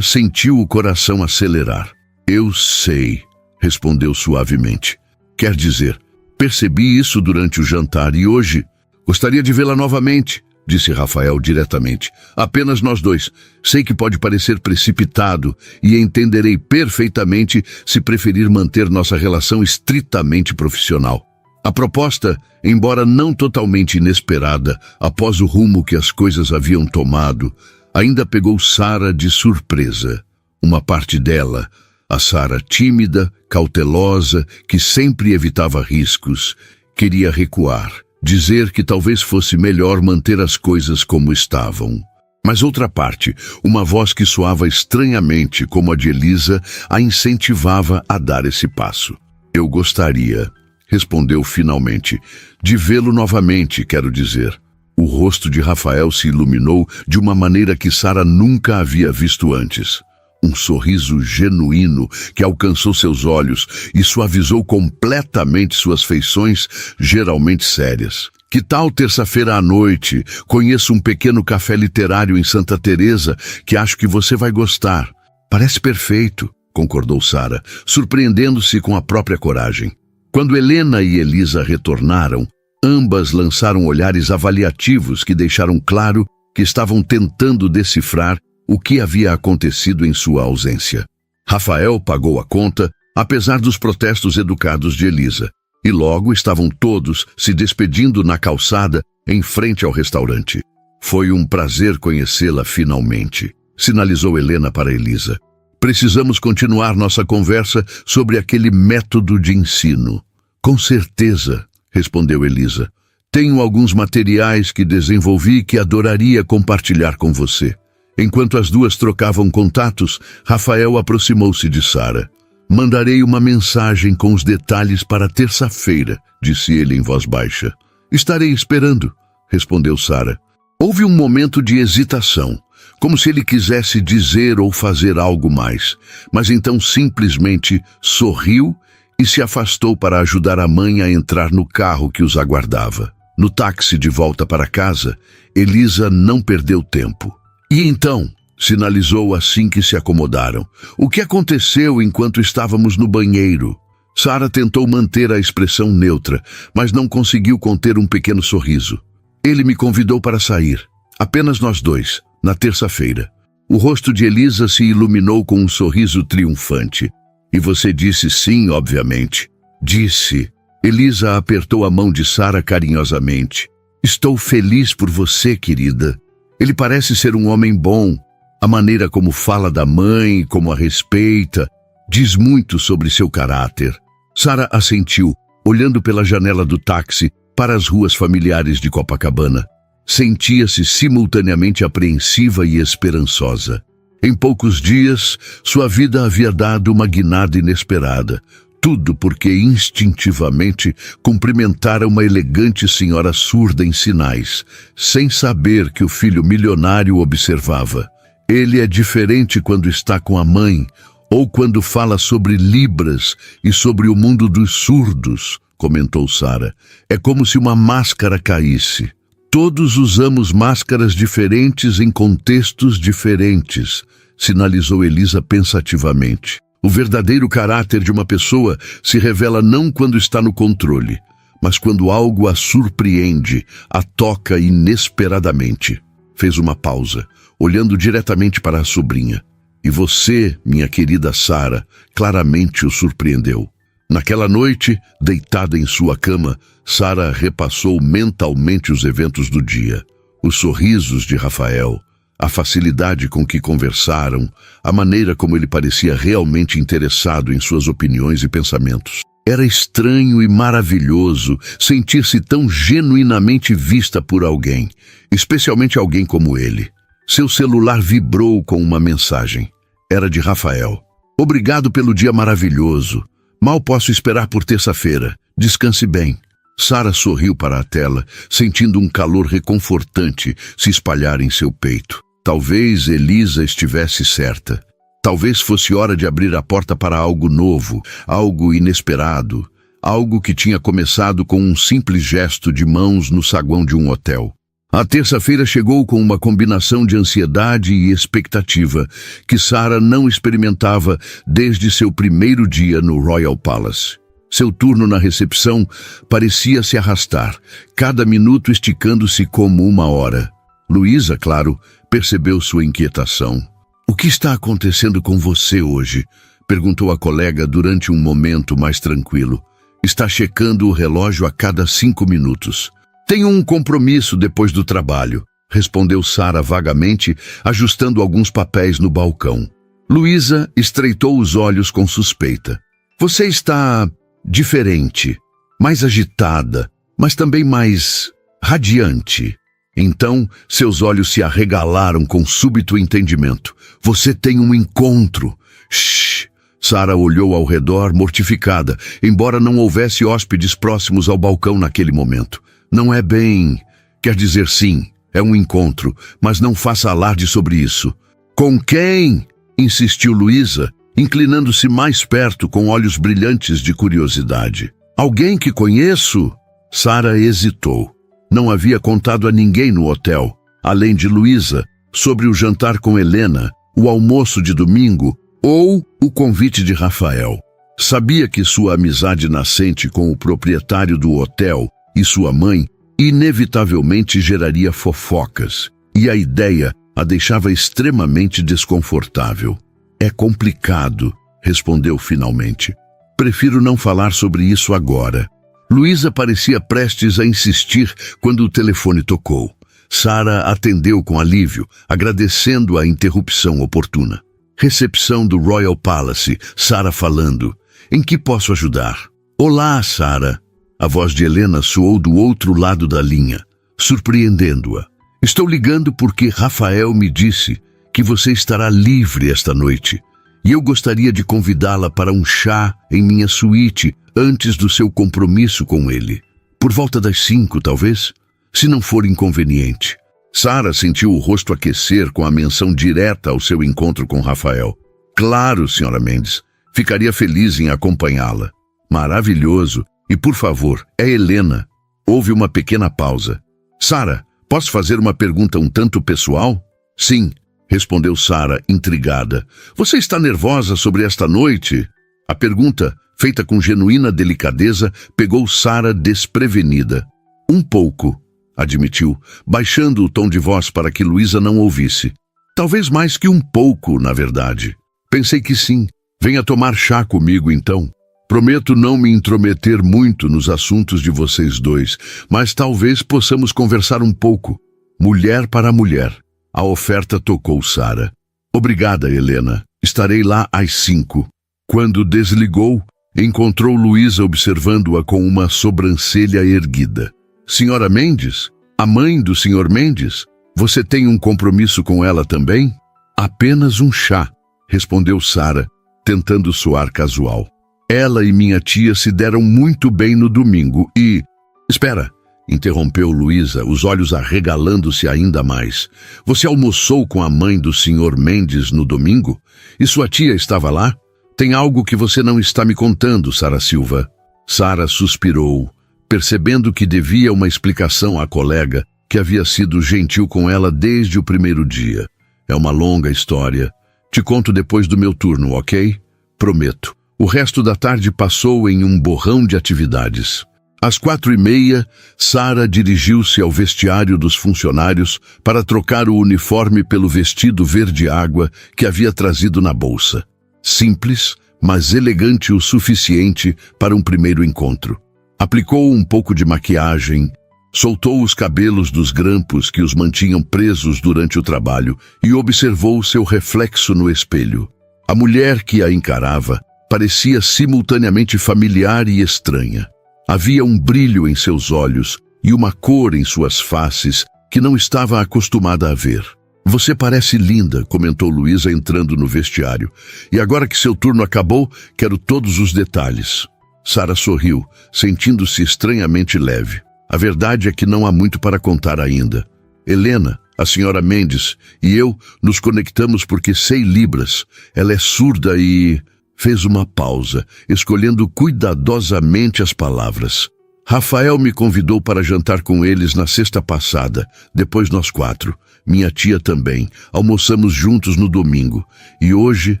sentiu o coração acelerar. Eu sei, respondeu suavemente. Quer dizer, percebi isso durante o jantar e hoje gostaria de vê-la novamente, disse Rafael diretamente. Apenas nós dois. Sei que pode parecer precipitado e entenderei perfeitamente se preferir manter nossa relação estritamente profissional. A proposta, embora não totalmente inesperada, após o rumo que as coisas haviam tomado, ainda pegou Sara de surpresa. Uma parte dela, a Sara tímida, cautelosa, que sempre evitava riscos, queria recuar, dizer que talvez fosse melhor manter as coisas como estavam. Mas outra parte, uma voz que soava estranhamente como a de Elisa, a incentivava a dar esse passo. Eu gostaria, respondeu finalmente, de vê-lo novamente, quero dizer. O rosto de Rafael se iluminou de uma maneira que Sara nunca havia visto antes. Um sorriso genuíno que alcançou seus olhos e suavizou completamente suas feições, geralmente sérias. Que tal terça-feira à noite? Conheço um pequeno café literário em Santa Teresa que acho que você vai gostar. Parece perfeito, concordou Sara, surpreendendo-se com a própria coragem. Quando Helena e Elisa retornaram, ambas lançaram olhares avaliativos que deixaram claro que estavam tentando decifrar o que havia acontecido em sua ausência. Rafael pagou a conta, apesar dos protestos educados de Elisa, e logo estavam todos se despedindo na calçada em frente ao restaurante. Foi um prazer conhecê-la finalmente, sinalizou Helena para Elisa. Precisamos continuar nossa conversa sobre aquele método de ensino. Com certeza, respondeu Elisa. Tenho alguns materiais que desenvolvi que adoraria compartilhar com você. Enquanto as duas trocavam contatos, Rafael aproximou-se de Sara. Mandarei uma mensagem com os detalhes para terça-feira, disse ele em voz baixa. Estarei esperando, respondeu Sara. Houve um momento de hesitação, como se ele quisesse dizer ou fazer algo mais, mas então simplesmente sorriu e se afastou para ajudar a mãe a entrar no carro que os aguardava. No táxi de volta para casa, Elisa não perdeu tempo. E então, sinalizou assim que se acomodaram. O que aconteceu enquanto estávamos no banheiro? Sara tentou manter a expressão neutra, mas não conseguiu conter um pequeno sorriso. Ele me convidou para sair. Apenas nós dois, na terça-feira. O rosto de Elisa se iluminou com um sorriso triunfante. E você disse sim, obviamente. Disse. Elisa apertou a mão de Sara carinhosamente. Estou feliz por você, querida. Ele parece ser um homem bom. A maneira como fala da mãe, como a respeita, diz muito sobre seu caráter. Sara assentiu, olhando pela janela do táxi para as ruas familiares de Copacabana. Sentia-se simultaneamente apreensiva e esperançosa. Em poucos dias, sua vida havia dado uma guinada inesperada. Tudo porque instintivamente cumprimentara uma elegante senhora surda em sinais, sem saber que o filho milionário observava. Ele é diferente quando está com a mãe, ou quando fala sobre libras e sobre o mundo dos surdos, comentou Sara. É como se uma máscara caísse. Todos usamos máscaras diferentes em contextos diferentes, sinalizou Elisa pensativamente. O verdadeiro caráter de uma pessoa se revela não quando está no controle, mas quando algo a surpreende, a toca inesperadamente. Fez uma pausa, olhando diretamente para a sobrinha. E você, minha querida Sara, claramente o surpreendeu. Naquela noite, deitada em sua cama, Sara repassou mentalmente os eventos do dia. Os sorrisos de Rafael, a facilidade com que conversaram, a maneira como ele parecia realmente interessado em suas opiniões e pensamentos. Era estranho e maravilhoso sentir-se tão genuinamente vista por alguém, especialmente alguém como ele. Seu celular vibrou com uma mensagem. Era de Rafael. Obrigado pelo dia maravilhoso. Mal posso esperar por terça-feira. Descanse bem. Sara sorriu para a tela, sentindo um calor reconfortante se espalhar em seu peito. Talvez Elisa estivesse certa. Talvez fosse hora de abrir a porta para algo novo, algo inesperado, algo que tinha começado com um simples gesto de mãos no saguão de um hotel. A terça-feira chegou com uma combinação de ansiedade e expectativa que Sara não experimentava desde seu primeiro dia no Royal Palace. Seu turno na recepção parecia se arrastar, cada minuto esticando-se como uma hora. Luísa, claro, percebeu sua inquietação. O que está acontecendo com você hoje? Perguntou a colega durante um momento mais tranquilo. Está checando o relógio a cada 5 minutos. Tenho um compromisso depois do trabalho, respondeu Sara vagamente, ajustando alguns papéis no balcão. Luísa estreitou os olhos com suspeita. Você está diferente, mais agitada, mas também mais radiante. Então, seus olhos se arregalaram com súbito entendimento. Você tem um encontro. Shhh! Sara olhou ao redor, mortificada, embora não houvesse hóspedes próximos ao balcão naquele momento. Não é bem... Quer dizer sim, é um encontro, mas não faça alarde sobre isso. Com quem? Insistiu Luísa, inclinando-se mais perto com olhos brilhantes de curiosidade. Alguém que conheço? Sara hesitou. Não havia contado a ninguém no hotel, além de Luísa, sobre o jantar com Helena, o almoço de domingo ou o convite de Rafael. Sabia que sua amizade nascente com o proprietário do hotel e sua mãe inevitavelmente geraria fofocas, e a ideia a deixava extremamente desconfortável. É complicado, respondeu finalmente. Prefiro não falar sobre isso agora. Luísa parecia prestes a insistir quando o telefone tocou. Sara atendeu com alívio, agradecendo a interrupção oportuna. Recepção do Royal Palace, Sara falando. Em que posso ajudar? Olá, Sara. A voz de Helena soou do outro lado da linha, surpreendendo-a. Estou ligando porque Rafael me disse que você estará livre esta noite. E eu gostaria de convidá-la para um chá em minha suíte antes do seu compromisso com ele. Por volta das 5, talvez, se não for inconveniente. Sara sentiu o rosto aquecer com a menção direta ao seu encontro com Rafael. Claro, Sra. Mendes. Ficaria feliz em acompanhá-la. Maravilhoso. E, por favor, é Helena. Houve uma pequena pausa. Sara, posso fazer uma pergunta um tanto pessoal? Sim, respondeu Sara, intrigada. Você está nervosa sobre esta noite? A pergunta, feita com genuína delicadeza, pegou Sara desprevenida. Um pouco, admitiu, baixando o tom de voz para que Luísa não ouvisse. Talvez mais que um pouco, na verdade. Pensei que sim. Venha tomar chá comigo, então. Prometo não me intrometer muito nos assuntos de vocês dois, mas talvez possamos conversar um pouco. Mulher para mulher. A oferta tocou Sara. Obrigada, Helena. Estarei lá às 5. Quando desligou, encontrou Luísa observando-a com uma sobrancelha erguida. Senhora Mendes? A mãe do Sr. Mendes? Você tem um compromisso com ela também? Apenas um chá, respondeu Sara, tentando soar casual. Ela e minha tia se deram muito bem no domingo e... Espera, interrompeu Luísa, os olhos arregalando-se ainda mais. Você almoçou com a mãe do Sr. Mendes no domingo? E sua tia estava lá? Tem algo que você não está me contando, Sara Silva. Sara suspirou, percebendo que devia uma explicação à colega, que havia sido gentil com ela desde o primeiro dia. É uma longa história. Te conto depois do meu turno, ok? Prometo. O resto da tarde passou em um borrão de atividades. Às 4h30, Sara dirigiu-se ao vestiário dos funcionários para trocar o uniforme pelo vestido verde-água que havia trazido na bolsa. Simples, mas elegante o suficiente para um primeiro encontro. Aplicou um pouco de maquiagem, soltou os cabelos dos grampos que os mantinham presos durante o trabalho e observou seu reflexo no espelho. A mulher que a encarava parecia simultaneamente familiar e estranha. Havia um brilho em seus olhos e uma cor em suas faces que não estava acostumada a ver. Você parece linda, comentou Luísa entrando no vestiário. E agora que seu turno acabou, quero todos os detalhes. Sara sorriu, sentindo-se estranhamente leve. A verdade é que não há muito para contar ainda. Helena, a senhora Mendes, e eu nos conectamos porque sei Libras. Ela é surda e... Fez uma pausa, escolhendo cuidadosamente as palavras. Rafael me convidou para jantar com eles na sexta passada, depois nós 4. Minha tia também. Almoçamos juntos no domingo. E hoje...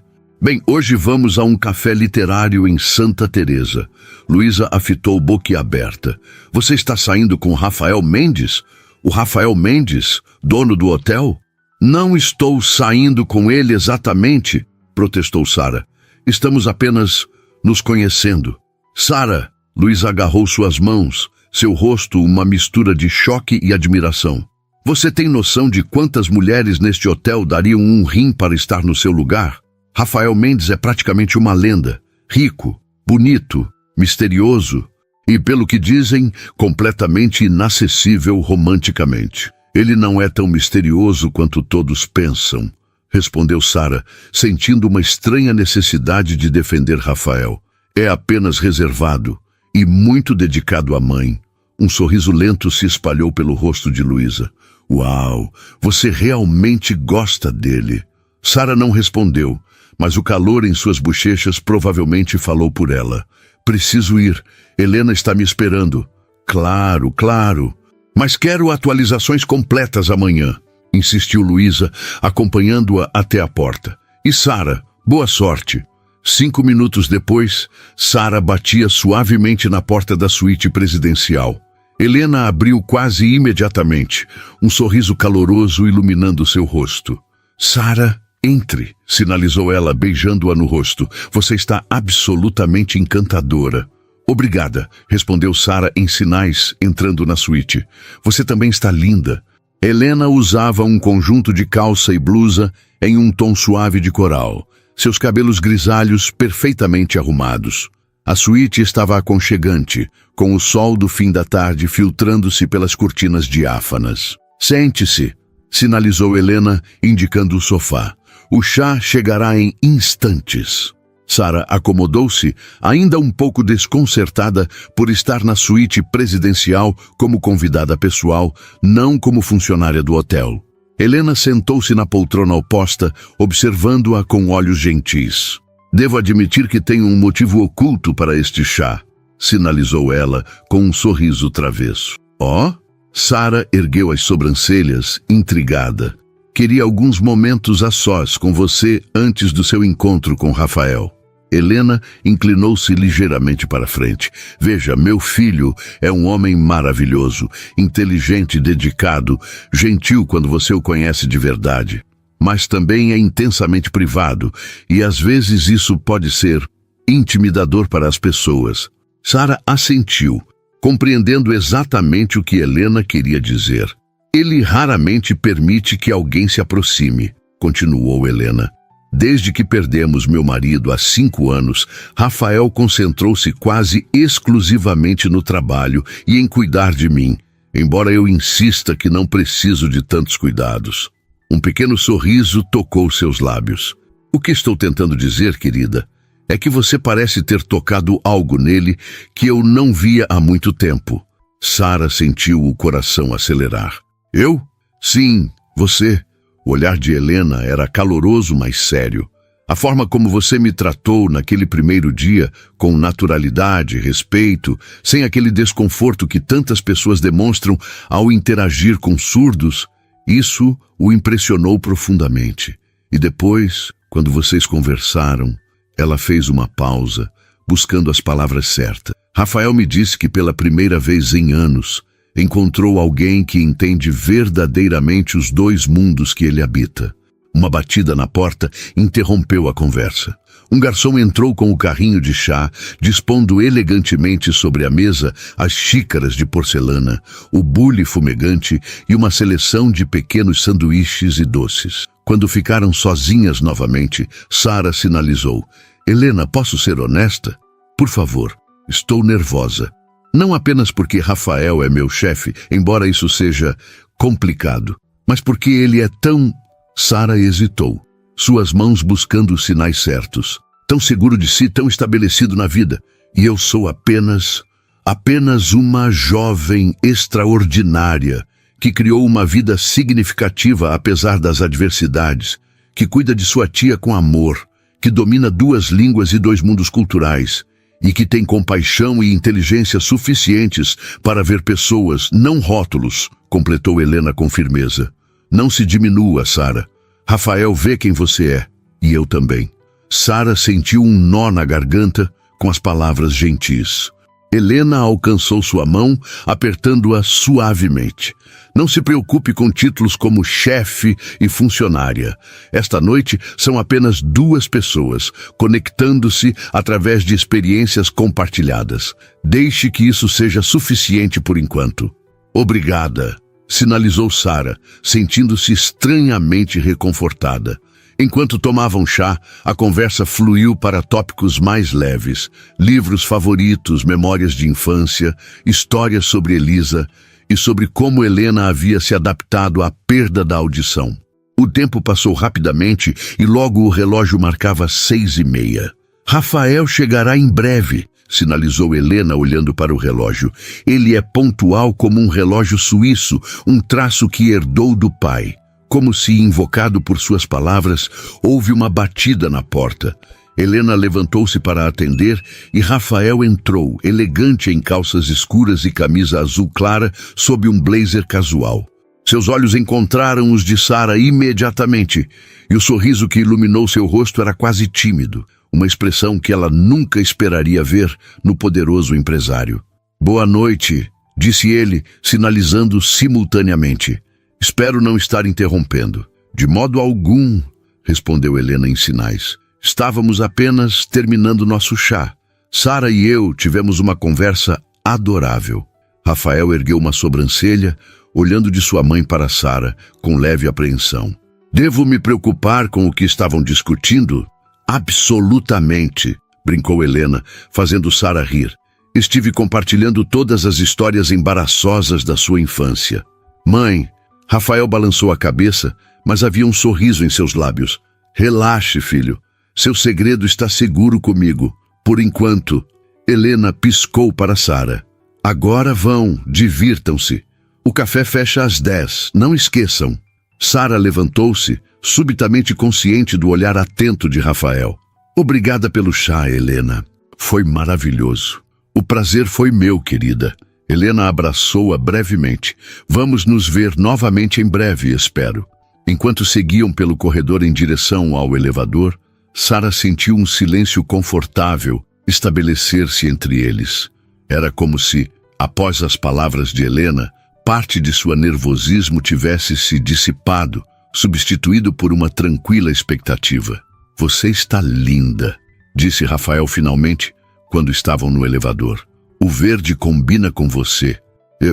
Bem, hoje vamos a um café literário em Santa Teresa. Luísa a fitou boquiaberta. Você está saindo com Rafael Mendes? O Rafael Mendes, dono do hotel? Não estou saindo com ele exatamente, protestou Sara. Estamos apenas nos conhecendo. Sara, Luísa agarrou suas mãos, seu rosto uma mistura de choque e admiração. Você tem noção de quantas mulheres neste hotel dariam um rim para estar no seu lugar? Rafael Mendes é praticamente uma lenda. Rico, bonito, misterioso e, pelo que dizem, completamente inacessível romanticamente. Ele não é tão misterioso quanto todos pensam, respondeu Sara, sentindo uma estranha necessidade de defender Rafael. É apenas reservado e muito dedicado à mãe. Um sorriso lento se espalhou pelo rosto de Luísa. Uau, você realmente gosta dele. Sara não respondeu, mas o calor em suas bochechas provavelmente falou por ela. Preciso ir. Helena está me esperando. Claro, claro. Mas quero atualizações completas amanhã, insistiu Luísa, acompanhando-a até a porta. E Sara, boa sorte. 5 minutos depois, Sara batia suavemente na porta da suíte presidencial. Helena abriu quase imediatamente, um sorriso caloroso iluminando seu rosto. Sara, entre, sinalizou ela, beijando-a no rosto. Você está absolutamente encantadora. Obrigada, respondeu Sara em sinais, entrando na suíte. Você também está linda. Helena usava um conjunto de calça e blusa em um tom suave de coral, seus cabelos grisalhos perfeitamente arrumados. A suíte estava aconchegante, com o sol do fim da tarde filtrando-se pelas cortinas diáfanas. Sente-se. sinalizou Helena, indicando o sofá. O chá chegará em instantes. Sara acomodou-se, ainda um pouco desconcertada por estar na suíte presidencial como convidada pessoal, não como funcionária do hotel. Helena sentou-se na poltrona oposta, observando-a com olhos gentis. Devo admitir que tenho um motivo oculto para este chá, sinalizou ela com um sorriso travesso. Oh? Sara ergueu as sobrancelhas, intrigada. Queria alguns momentos a sós com você antes do seu encontro com Rafael. Helena inclinou-se ligeiramente para frente. Veja, meu filho é um homem maravilhoso, inteligente, dedicado, gentil quando você o conhece de verdade. Mas também é intensamente privado, e às vezes isso pode ser intimidador para as pessoas. Sara assentiu, compreendendo exatamente o que Helena queria dizer. Ele raramente permite que alguém se aproxime, continuou Helena. Desde que perdemos meu marido há 5 anos, Rafael concentrou-se quase exclusivamente no trabalho e em cuidar de mim, embora eu insista que não preciso de tantos cuidados. Um pequeno sorriso tocou seus lábios. O que estou tentando dizer, querida, é que você parece ter tocado algo nele que eu não via há muito tempo. Sara sentiu o coração acelerar. Eu? Sim, você. O olhar de Helena era caloroso, mas sério. A forma como você me tratou naquele primeiro dia, com naturalidade, respeito, sem aquele desconforto que tantas pessoas demonstram ao interagir com surdos, isso o impressionou profundamente. E depois, quando vocês conversaram, ela fez uma pausa, buscando as palavras certas. Rafael me disse que pela primeira vez em anos, encontrou alguém que entende verdadeiramente os 2 mundos que ele habita. Uma batida na porta interrompeu a conversa. Um garçom entrou com o carrinho de chá, dispondo elegantemente sobre a mesa as xícaras de porcelana, o bule fumegante e uma seleção de pequenos sanduíches e doces. Quando ficaram sozinhas novamente, Sara sinalizou. Helena, posso ser honesta? Por favor, estou nervosa. Não apenas porque Rafael é meu chefe, embora isso seja complicado, mas porque ele é tão... Sara hesitou, suas mãos buscando os sinais certos. Tão seguro de si, tão estabelecido na vida. E eu sou apenas uma jovem extraordinária que criou uma vida significativa apesar das adversidades, que cuida de sua tia com amor, que domina 2 línguas e 2 mundos culturais, e que tem compaixão e inteligência suficientes para ver pessoas, não rótulos, completou Helena com firmeza. Não se diminua, Sara. Rafael vê quem você é, e eu também. Sara sentiu um nó na garganta com as palavras gentis. Helena alcançou sua mão, apertando-a suavemente. Não se preocupe com títulos como chefe e funcionária. Esta noite são apenas 2 pessoas, conectando-se através de experiências compartilhadas. Deixe que isso seja suficiente por enquanto. Obrigada, sinalizou Sara, sentindo-se estranhamente reconfortada. Enquanto tomavam chá, a conversa fluiu para tópicos mais leves. Livros favoritos, memórias de infância, histórias sobre Elisa e sobre como Helena havia se adaptado à perda da audição. O tempo passou rapidamente e logo o relógio marcava 6:30. Rafael chegará em breve, sinalizou Helena olhando para o relógio. Ele é pontual como um relógio suíço, um traço que herdou do pai. Como se, invocado por suas palavras, houve uma batida na porta. Helena levantou-se para atender e Rafael entrou, elegante em calças escuras e camisa azul clara, sob um blazer casual. Seus olhos encontraram os de Sara imediatamente, e o sorriso que iluminou seu rosto era quase tímido, uma expressão que ela nunca esperaria ver no poderoso empresário. Boa noite, disse ele, sinalizando simultaneamente. Espero não estar interrompendo. De modo algum, respondeu Helena em sinais. Estávamos apenas terminando nosso chá. Sara e eu tivemos uma conversa adorável. Rafael ergueu uma sobrancelha, olhando de sua mãe para Sara, com leve apreensão. Devo me preocupar com o que estavam discutindo? Absolutamente, brincou Helena, fazendo Sara rir. Estive compartilhando todas as histórias embaraçosas da sua infância. Mãe, Rafael balançou a cabeça, mas havia um sorriso em seus lábios. Relaxe, filho. Seu segredo está seguro comigo. Por enquanto. Helena piscou para Sara. Agora vão, divirtam-se. O café fecha às 10, não esqueçam. Sara levantou-se, subitamente consciente do olhar atento de Rafael. Obrigada pelo chá, Helena. Foi maravilhoso. O prazer foi meu, querida. Helena abraçou-a brevemente. Vamos nos ver novamente em breve, espero. Enquanto seguiam pelo corredor em direção ao elevador, Sara sentiu um silêncio confortável estabelecer-se entre eles. Era como se, após as palavras de Helena, parte de seu nervosismo tivesse se dissipado, substituído por uma tranquila expectativa. Você está linda, disse Rafael finalmente, quando estavam no elevador. O verde combina com você.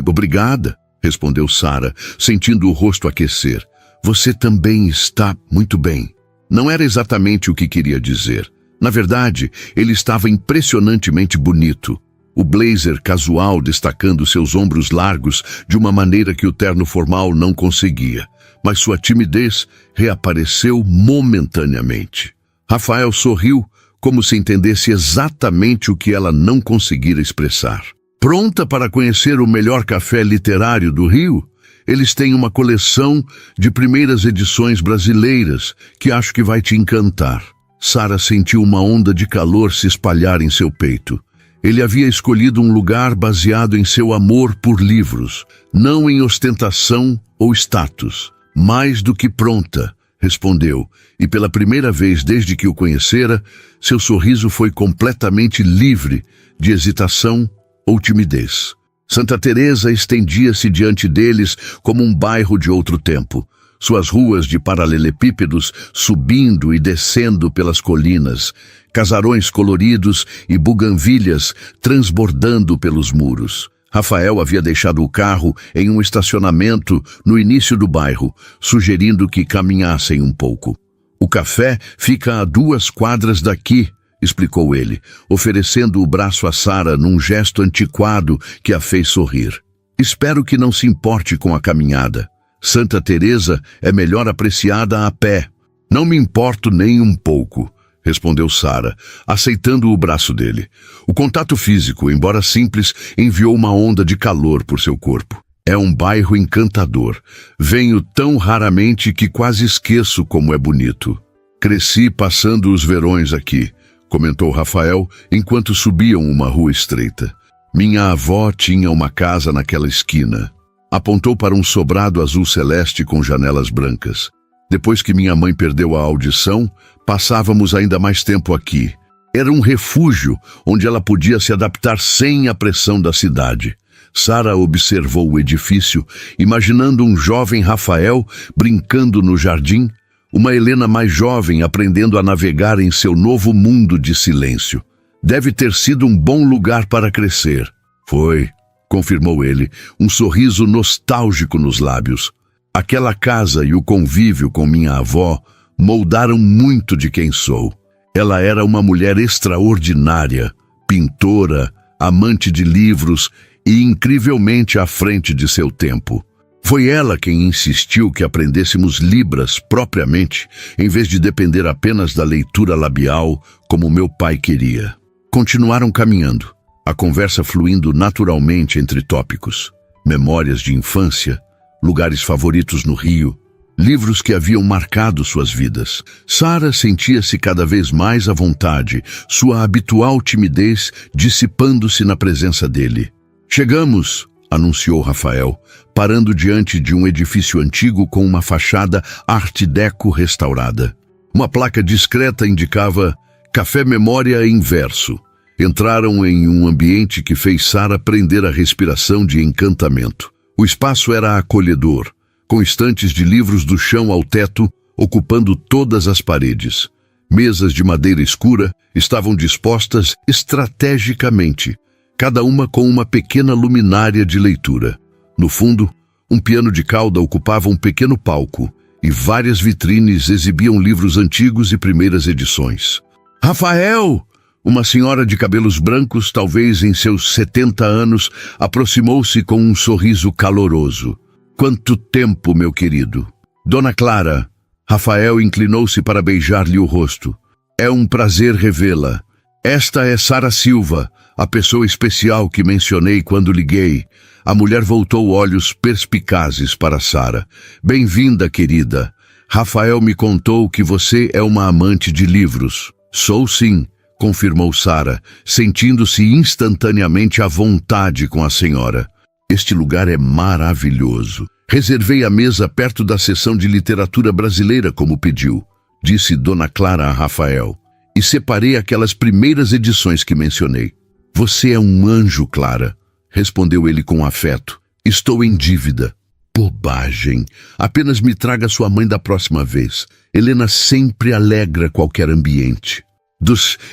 Obrigada, respondeu Sara, sentindo o rosto aquecer. Você também está muito bem. Não era exatamente o que queria dizer. Na verdade, ele estava impressionantemente bonito. O blazer casual destacando seus ombros largos de uma maneira que o terno formal não conseguia. Mas sua timidez reapareceu momentaneamente. Rafael sorriu, como se entendesse exatamente o que ela não conseguira expressar. Pronta para conhecer o melhor café literário do Rio? Eles têm uma coleção de primeiras edições brasileiras que acho que vai te encantar. Sara sentiu uma onda de calor se espalhar em seu peito. Ele havia escolhido um lugar baseado em seu amor por livros, não em ostentação ou status. Mais do que pronta, respondeu, e pela primeira vez desde que o conhecera, seu sorriso foi completamente livre de hesitação ou timidez. Santa Teresa estendia-se diante deles como um bairro de outro tempo, suas ruas de paralelepípedos subindo e descendo pelas colinas, casarões coloridos e buganvílias transbordando pelos muros. Rafael havia deixado o carro em um estacionamento no início do bairro, sugerindo que caminhassem um pouco. O café fica a 2 quadras daqui, explicou ele, oferecendo o braço a Sara num gesto antiquado que a fez sorrir. Espero que não se importe com a caminhada. Santa Teresa é melhor apreciada a pé. Não me importo nem um pouco, respondeu Sara, aceitando o braço dele. O contato físico, embora simples, enviou uma onda de calor por seu corpo. É um bairro encantador. Venho tão raramente que quase esqueço como é bonito. Cresci passando os verões aqui, comentou Rafael, enquanto subiam uma rua estreita. Minha avó tinha uma casa naquela esquina. Apontou para um sobrado azul celeste com janelas brancas. Depois que minha mãe perdeu a audição, passávamos ainda mais tempo aqui. Era um refúgio onde ela podia se adaptar sem a pressão da cidade. Sara observou o edifício, imaginando um jovem Rafael brincando no jardim, uma Helena mais jovem aprendendo a navegar em seu novo mundo de silêncio. Deve ter sido um bom lugar para crescer. Foi, confirmou ele, um sorriso nostálgico nos lábios. Aquela casa e o convívio com minha avó moldaram muito de quem sou. Ela era uma mulher extraordinária, pintora, amante de livros e incrivelmente à frente de seu tempo. Foi ela quem insistiu que aprendêssemos Libras propriamente, em vez de depender apenas da leitura labial, como meu pai queria. Continuaram caminhando, a conversa fluindo naturalmente entre tópicos. Memórias de infância, lugares favoritos no Rio, livros que haviam marcado suas vidas. Sara sentia-se cada vez mais à vontade, sua habitual timidez dissipando-se na presença dele. Chegamos, anunciou Rafael, parando diante de um edifício antigo com uma fachada Art Deco restaurada. Uma placa discreta indicava Café Memória Inverso. Entraram em um ambiente que fez Sara prender a respiração de encantamento. O espaço era acolhedor, com estantes de livros do chão ao teto, ocupando todas as paredes. Mesas de madeira escura estavam dispostas estrategicamente, cada uma com uma pequena luminária de leitura. No fundo, um piano de cauda ocupava um pequeno palco, e várias vitrines exibiam livros antigos e primeiras edições. Rafael! Uma senhora de cabelos brancos, talvez em seus 70 anos, aproximou-se com um sorriso caloroso. Quanto tempo, meu querido! Dona Clara, Rafael inclinou-se para beijar-lhe o rosto. É um prazer revê-la. Esta é Sara Silva, a pessoa especial que mencionei quando liguei. A mulher voltou olhos perspicazes para Sara. Bem-vinda, querida. Rafael me contou que você é uma amante de livros. Sou sim, confirmou Sara, sentindo-se instantaneamente à vontade com a senhora. Este lugar é maravilhoso. Reservei a mesa perto da seção de literatura brasileira como pediu, disse Dona Clara a Rafael. E separei aquelas primeiras edições que mencionei. Você é um anjo, Clara, respondeu ele com afeto. Estou em dívida. Bobagem. Apenas me traga sua mãe da próxima vez. Helena sempre alegra qualquer ambiente.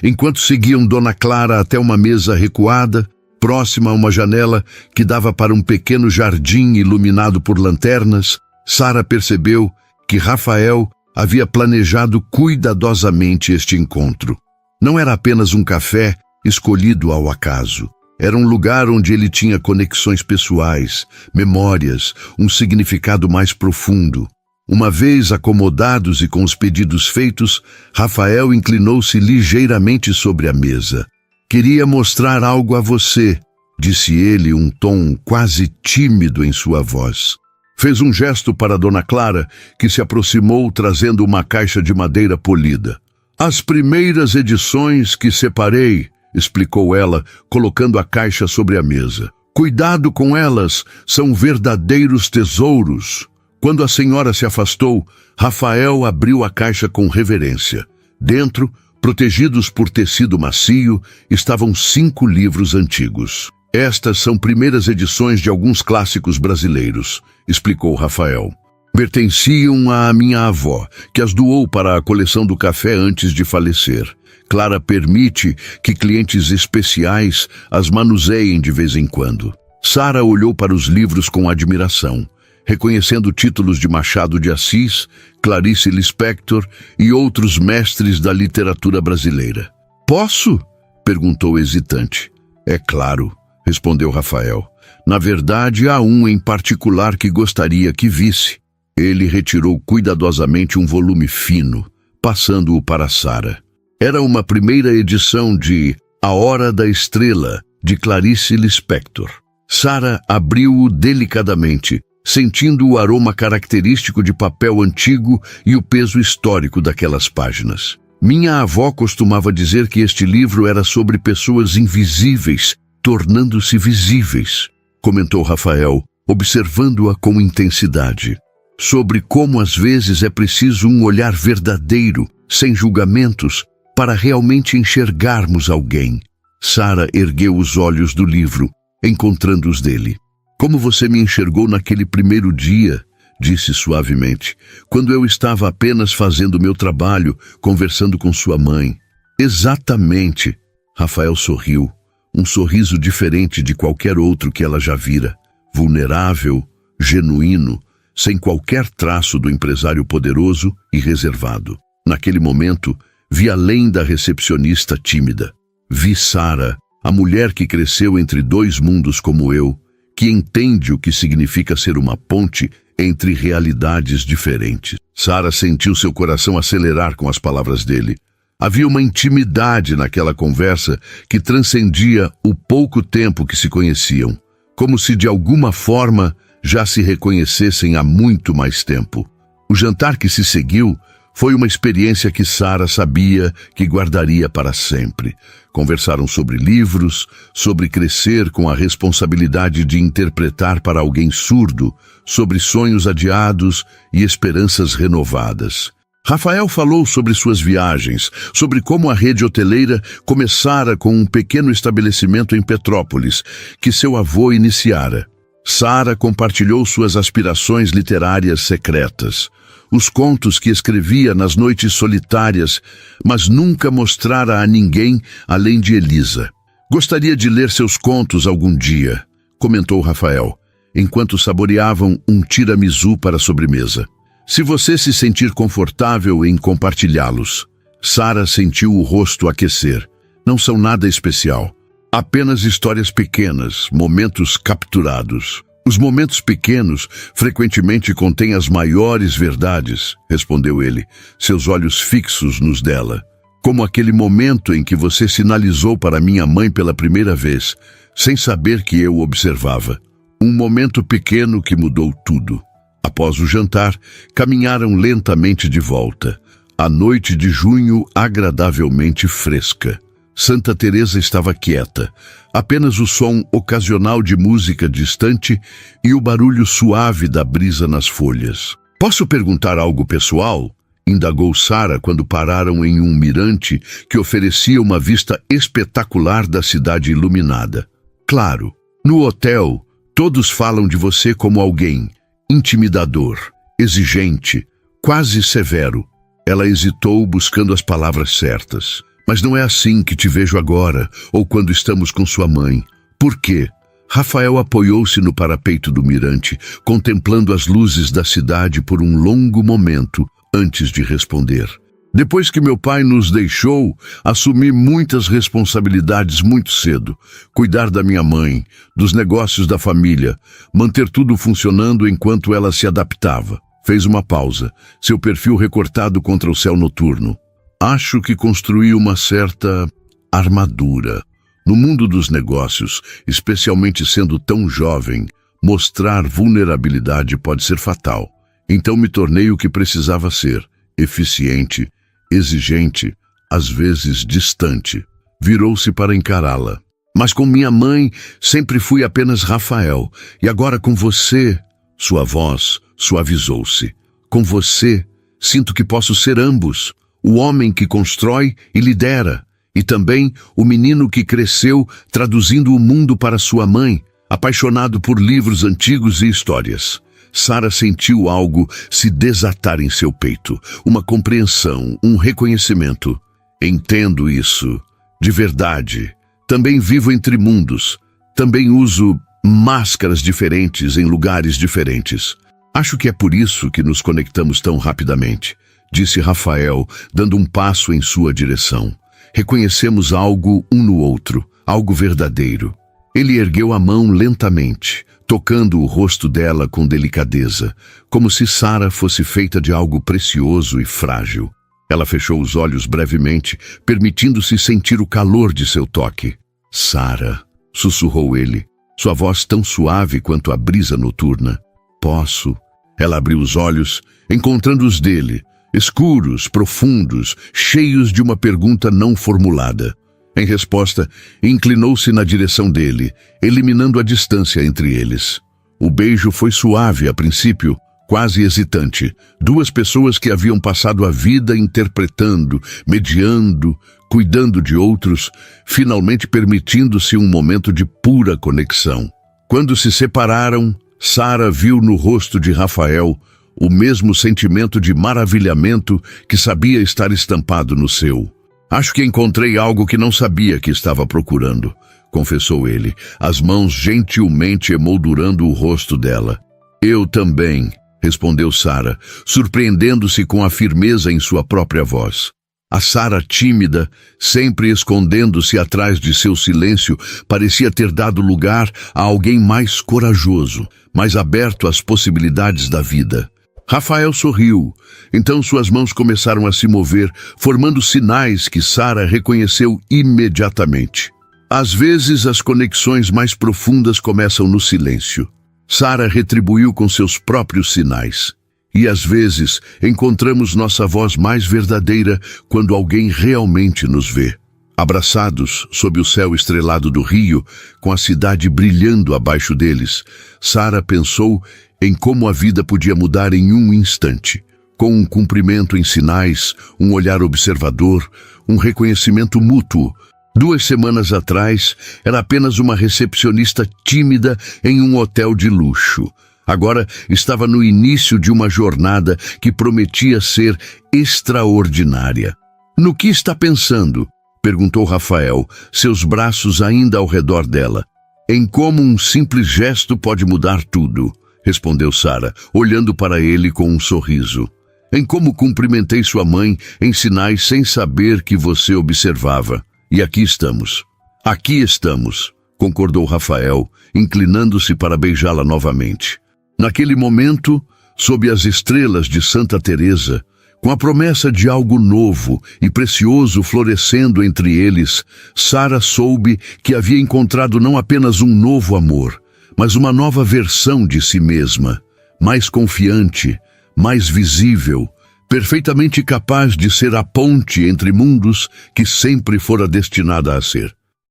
Enquanto seguiam Dona Clara até uma mesa recuada, próxima a uma janela que dava para um pequeno jardim iluminado por lanternas, Sara percebeu que Rafael havia planejado cuidadosamente este encontro. Não era apenas um café escolhido ao acaso. Era um lugar onde ele tinha conexões pessoais, memórias, um significado mais profundo. Uma vez acomodados e com os pedidos feitos, Rafael inclinou-se ligeiramente sobre a mesa. Queria mostrar algo a você, disse ele, um tom quase tímido em sua voz. Fez um gesto para Dona Clara, que se aproximou trazendo uma caixa de madeira polida. As primeiras edições que separei, explicou ela, colocando a caixa sobre a mesa. Cuidado com elas, são verdadeiros tesouros. Quando a senhora se afastou, Rafael abriu a caixa com reverência. Dentro, protegidos por tecido macio, estavam 5 livros antigos. Estas são primeiras edições de alguns clássicos brasileiros, explicou Rafael. Pertenciam à minha avó, que as doou para a coleção do café antes de falecer. Clara permite que clientes especiais as manuseiem de vez em quando. Sara olhou para os livros com admiração, reconhecendo títulos de Machado de Assis, Clarice Lispector e outros mestres da literatura brasileira. Posso? Perguntou hesitante. É claro, respondeu Rafael. Na verdade, há um em particular que gostaria que visse. Ele retirou cuidadosamente um volume fino, passando-o para Sara. Era uma primeira edição de A Hora da Estrela, de Clarice Lispector. Sara abriu-o delicadamente, sentindo o aroma característico de papel antigo e o peso histórico daquelas páginas. Minha avó costumava dizer que este livro era sobre pessoas invisíveis, tornando-se visíveis, comentou Rafael, observando-a com intensidade. Sobre como às vezes é preciso um olhar verdadeiro, sem julgamentos, para realmente enxergarmos alguém. Sara ergueu os olhos do livro, encontrando os dele. Como você me enxergou naquele primeiro dia, disse suavemente, quando eu estava apenas fazendo meu trabalho, conversando com sua mãe. Exatamente. Rafael sorriu, um sorriso diferente de qualquer outro que ela já vira, vulnerável, genuíno, sem qualquer traço do empresário poderoso e reservado. Naquele momento, vi além da recepcionista tímida. Vi Sara, a mulher que cresceu entre 2 mundos como eu, que entende o que significa ser uma ponte entre realidades diferentes. Sara sentiu seu coração acelerar com as palavras dele. Havia uma intimidade naquela conversa que transcendia o pouco tempo que se conheciam, como se de alguma forma já se reconhecessem há muito mais tempo. O jantar que se seguiu foi uma experiência que Sara sabia que guardaria para sempre. Conversaram sobre livros, sobre crescer com a responsabilidade de interpretar para alguém surdo, sobre sonhos adiados e esperanças renovadas. Rafael falou sobre suas viagens, sobre como a rede hoteleira começara com um pequeno estabelecimento em Petrópolis, que seu avô iniciara. Sara compartilhou suas aspirações literárias secretas, os contos que escrevia nas noites solitárias, mas nunca mostrara a ninguém além de Elisa. Gostaria de ler seus contos algum dia, comentou Rafael, enquanto saboreavam um tiramisu para a sobremesa. Se você se sentir confortável em compartilhá-los. Sara sentiu o rosto aquecer. Não são nada especial. Apenas histórias pequenas, momentos capturados. Os momentos pequenos frequentemente contêm as maiores verdades, respondeu ele, seus olhos fixos nos dela. Como aquele momento em que você sinalizou para minha mãe pela primeira vez, sem saber que eu observava. Um momento pequeno que mudou tudo. Após o jantar, caminharam lentamente de volta. A noite de junho agradavelmente fresca. Santa Teresa estava quieta. Apenas o som ocasional de música distante e o barulho suave da brisa nas folhas. Posso perguntar algo pessoal? Indagou Sara quando pararam em um mirante que oferecia uma vista espetacular da cidade iluminada. Claro, no hotel, todos falam de você como alguém intimidador, exigente, quase severo. Ela hesitou buscando as palavras certas. Mas não é assim que te vejo agora, ou quando estamos com sua mãe. Por quê? Rafael apoiou-se no parapeito do mirante, contemplando as luzes da cidade por um longo momento, antes de responder. Depois que meu pai nos deixou, assumi muitas responsabilidades muito cedo. Cuidar da minha mãe, dos negócios da família, manter tudo funcionando enquanto ela se adaptava. Fez uma pausa, seu perfil recortado contra o céu noturno. Acho que construí uma certa armadura. No mundo dos negócios, especialmente sendo tão jovem, mostrar vulnerabilidade pode ser fatal. Então me tornei o que precisava ser, eficiente, exigente, às vezes distante. Virou-se para encará-la. Mas com minha mãe sempre fui apenas Rafael, e agora com você, sua voz suavizou-se. Com você, sinto que posso ser ambos, o homem que constrói e lidera, e também o menino que cresceu traduzindo o mundo para sua mãe, apaixonado por livros antigos e histórias. Sara sentiu algo se desatar em seu peito, uma compreensão, um reconhecimento. Entendo isso, de verdade. Também vivo entre mundos. Também uso máscaras diferentes em lugares diferentes. Acho que é por isso que nos conectamos tão rapidamente, disse Rafael, dando um passo em sua direção. Reconhecemos algo um no outro, algo verdadeiro. Ele ergueu a mão lentamente, tocando o rosto dela com delicadeza, como se Sara fosse feita de algo precioso e frágil. Ela fechou os olhos brevemente, permitindo-se sentir o calor de seu toque. Sara, sussurrou ele, sua voz tão suave quanto a brisa noturna. Posso? Ela abriu os olhos, encontrando os dele, escuros, profundos, cheios de uma pergunta não formulada. Em resposta, inclinou-se na direção dele, eliminando a distância entre eles. O beijo foi suave a princípio, quase hesitante. Duas pessoas que haviam passado a vida interpretando, mediando, cuidando de outros, finalmente permitindo-se um momento de pura conexão. Quando se separaram, Sara viu no rosto de Rafael o mesmo sentimento de maravilhamento que sabia estar estampado no seu. Acho que encontrei algo que não sabia que estava procurando, confessou ele, as mãos gentilmente emoldurando o rosto dela. Eu também, respondeu Sara, surpreendendo-se com a firmeza em sua própria voz. A Sara tímida, sempre escondendo-se atrás de seu silêncio, parecia ter dado lugar a alguém mais corajoso, mais aberto às possibilidades da vida. Rafael sorriu. Então suas mãos começaram a se mover, formando sinais que Sara reconheceu imediatamente. Às vezes, as conexões mais profundas começam no silêncio. Sara retribuiu com seus próprios sinais. E às vezes, encontramos nossa voz mais verdadeira quando alguém realmente nos vê. Abraçados sob o céu estrelado do rio, com a cidade brilhando abaixo deles, Sara pensou em como a vida podia mudar em um instante, com um cumprimento em sinais, um olhar observador, um reconhecimento mútuo. 2 semanas atrás, era apenas uma recepcionista tímida em um hotel de luxo. Agora estava no início de uma jornada que prometia ser extraordinária. No que está pensando? Perguntou Rafael, seus braços ainda ao redor dela. Em como um simples gesto pode mudar tudo, respondeu Sara, olhando para ele com um sorriso. Em como cumprimentei sua mãe em sinais sem saber que você observava. E aqui estamos. Aqui estamos. concordou Rafael, inclinando-se para beijá-la novamente. Naquele momento, sob as estrelas de Santa Teresa, com a promessa de algo novo e precioso florescendo entre eles, Sara soube que havia encontrado não apenas um novo amor, mas uma nova versão de si mesma, mais confiante, mais visível, perfeitamente capaz de ser a ponte entre mundos que sempre fora destinada a ser.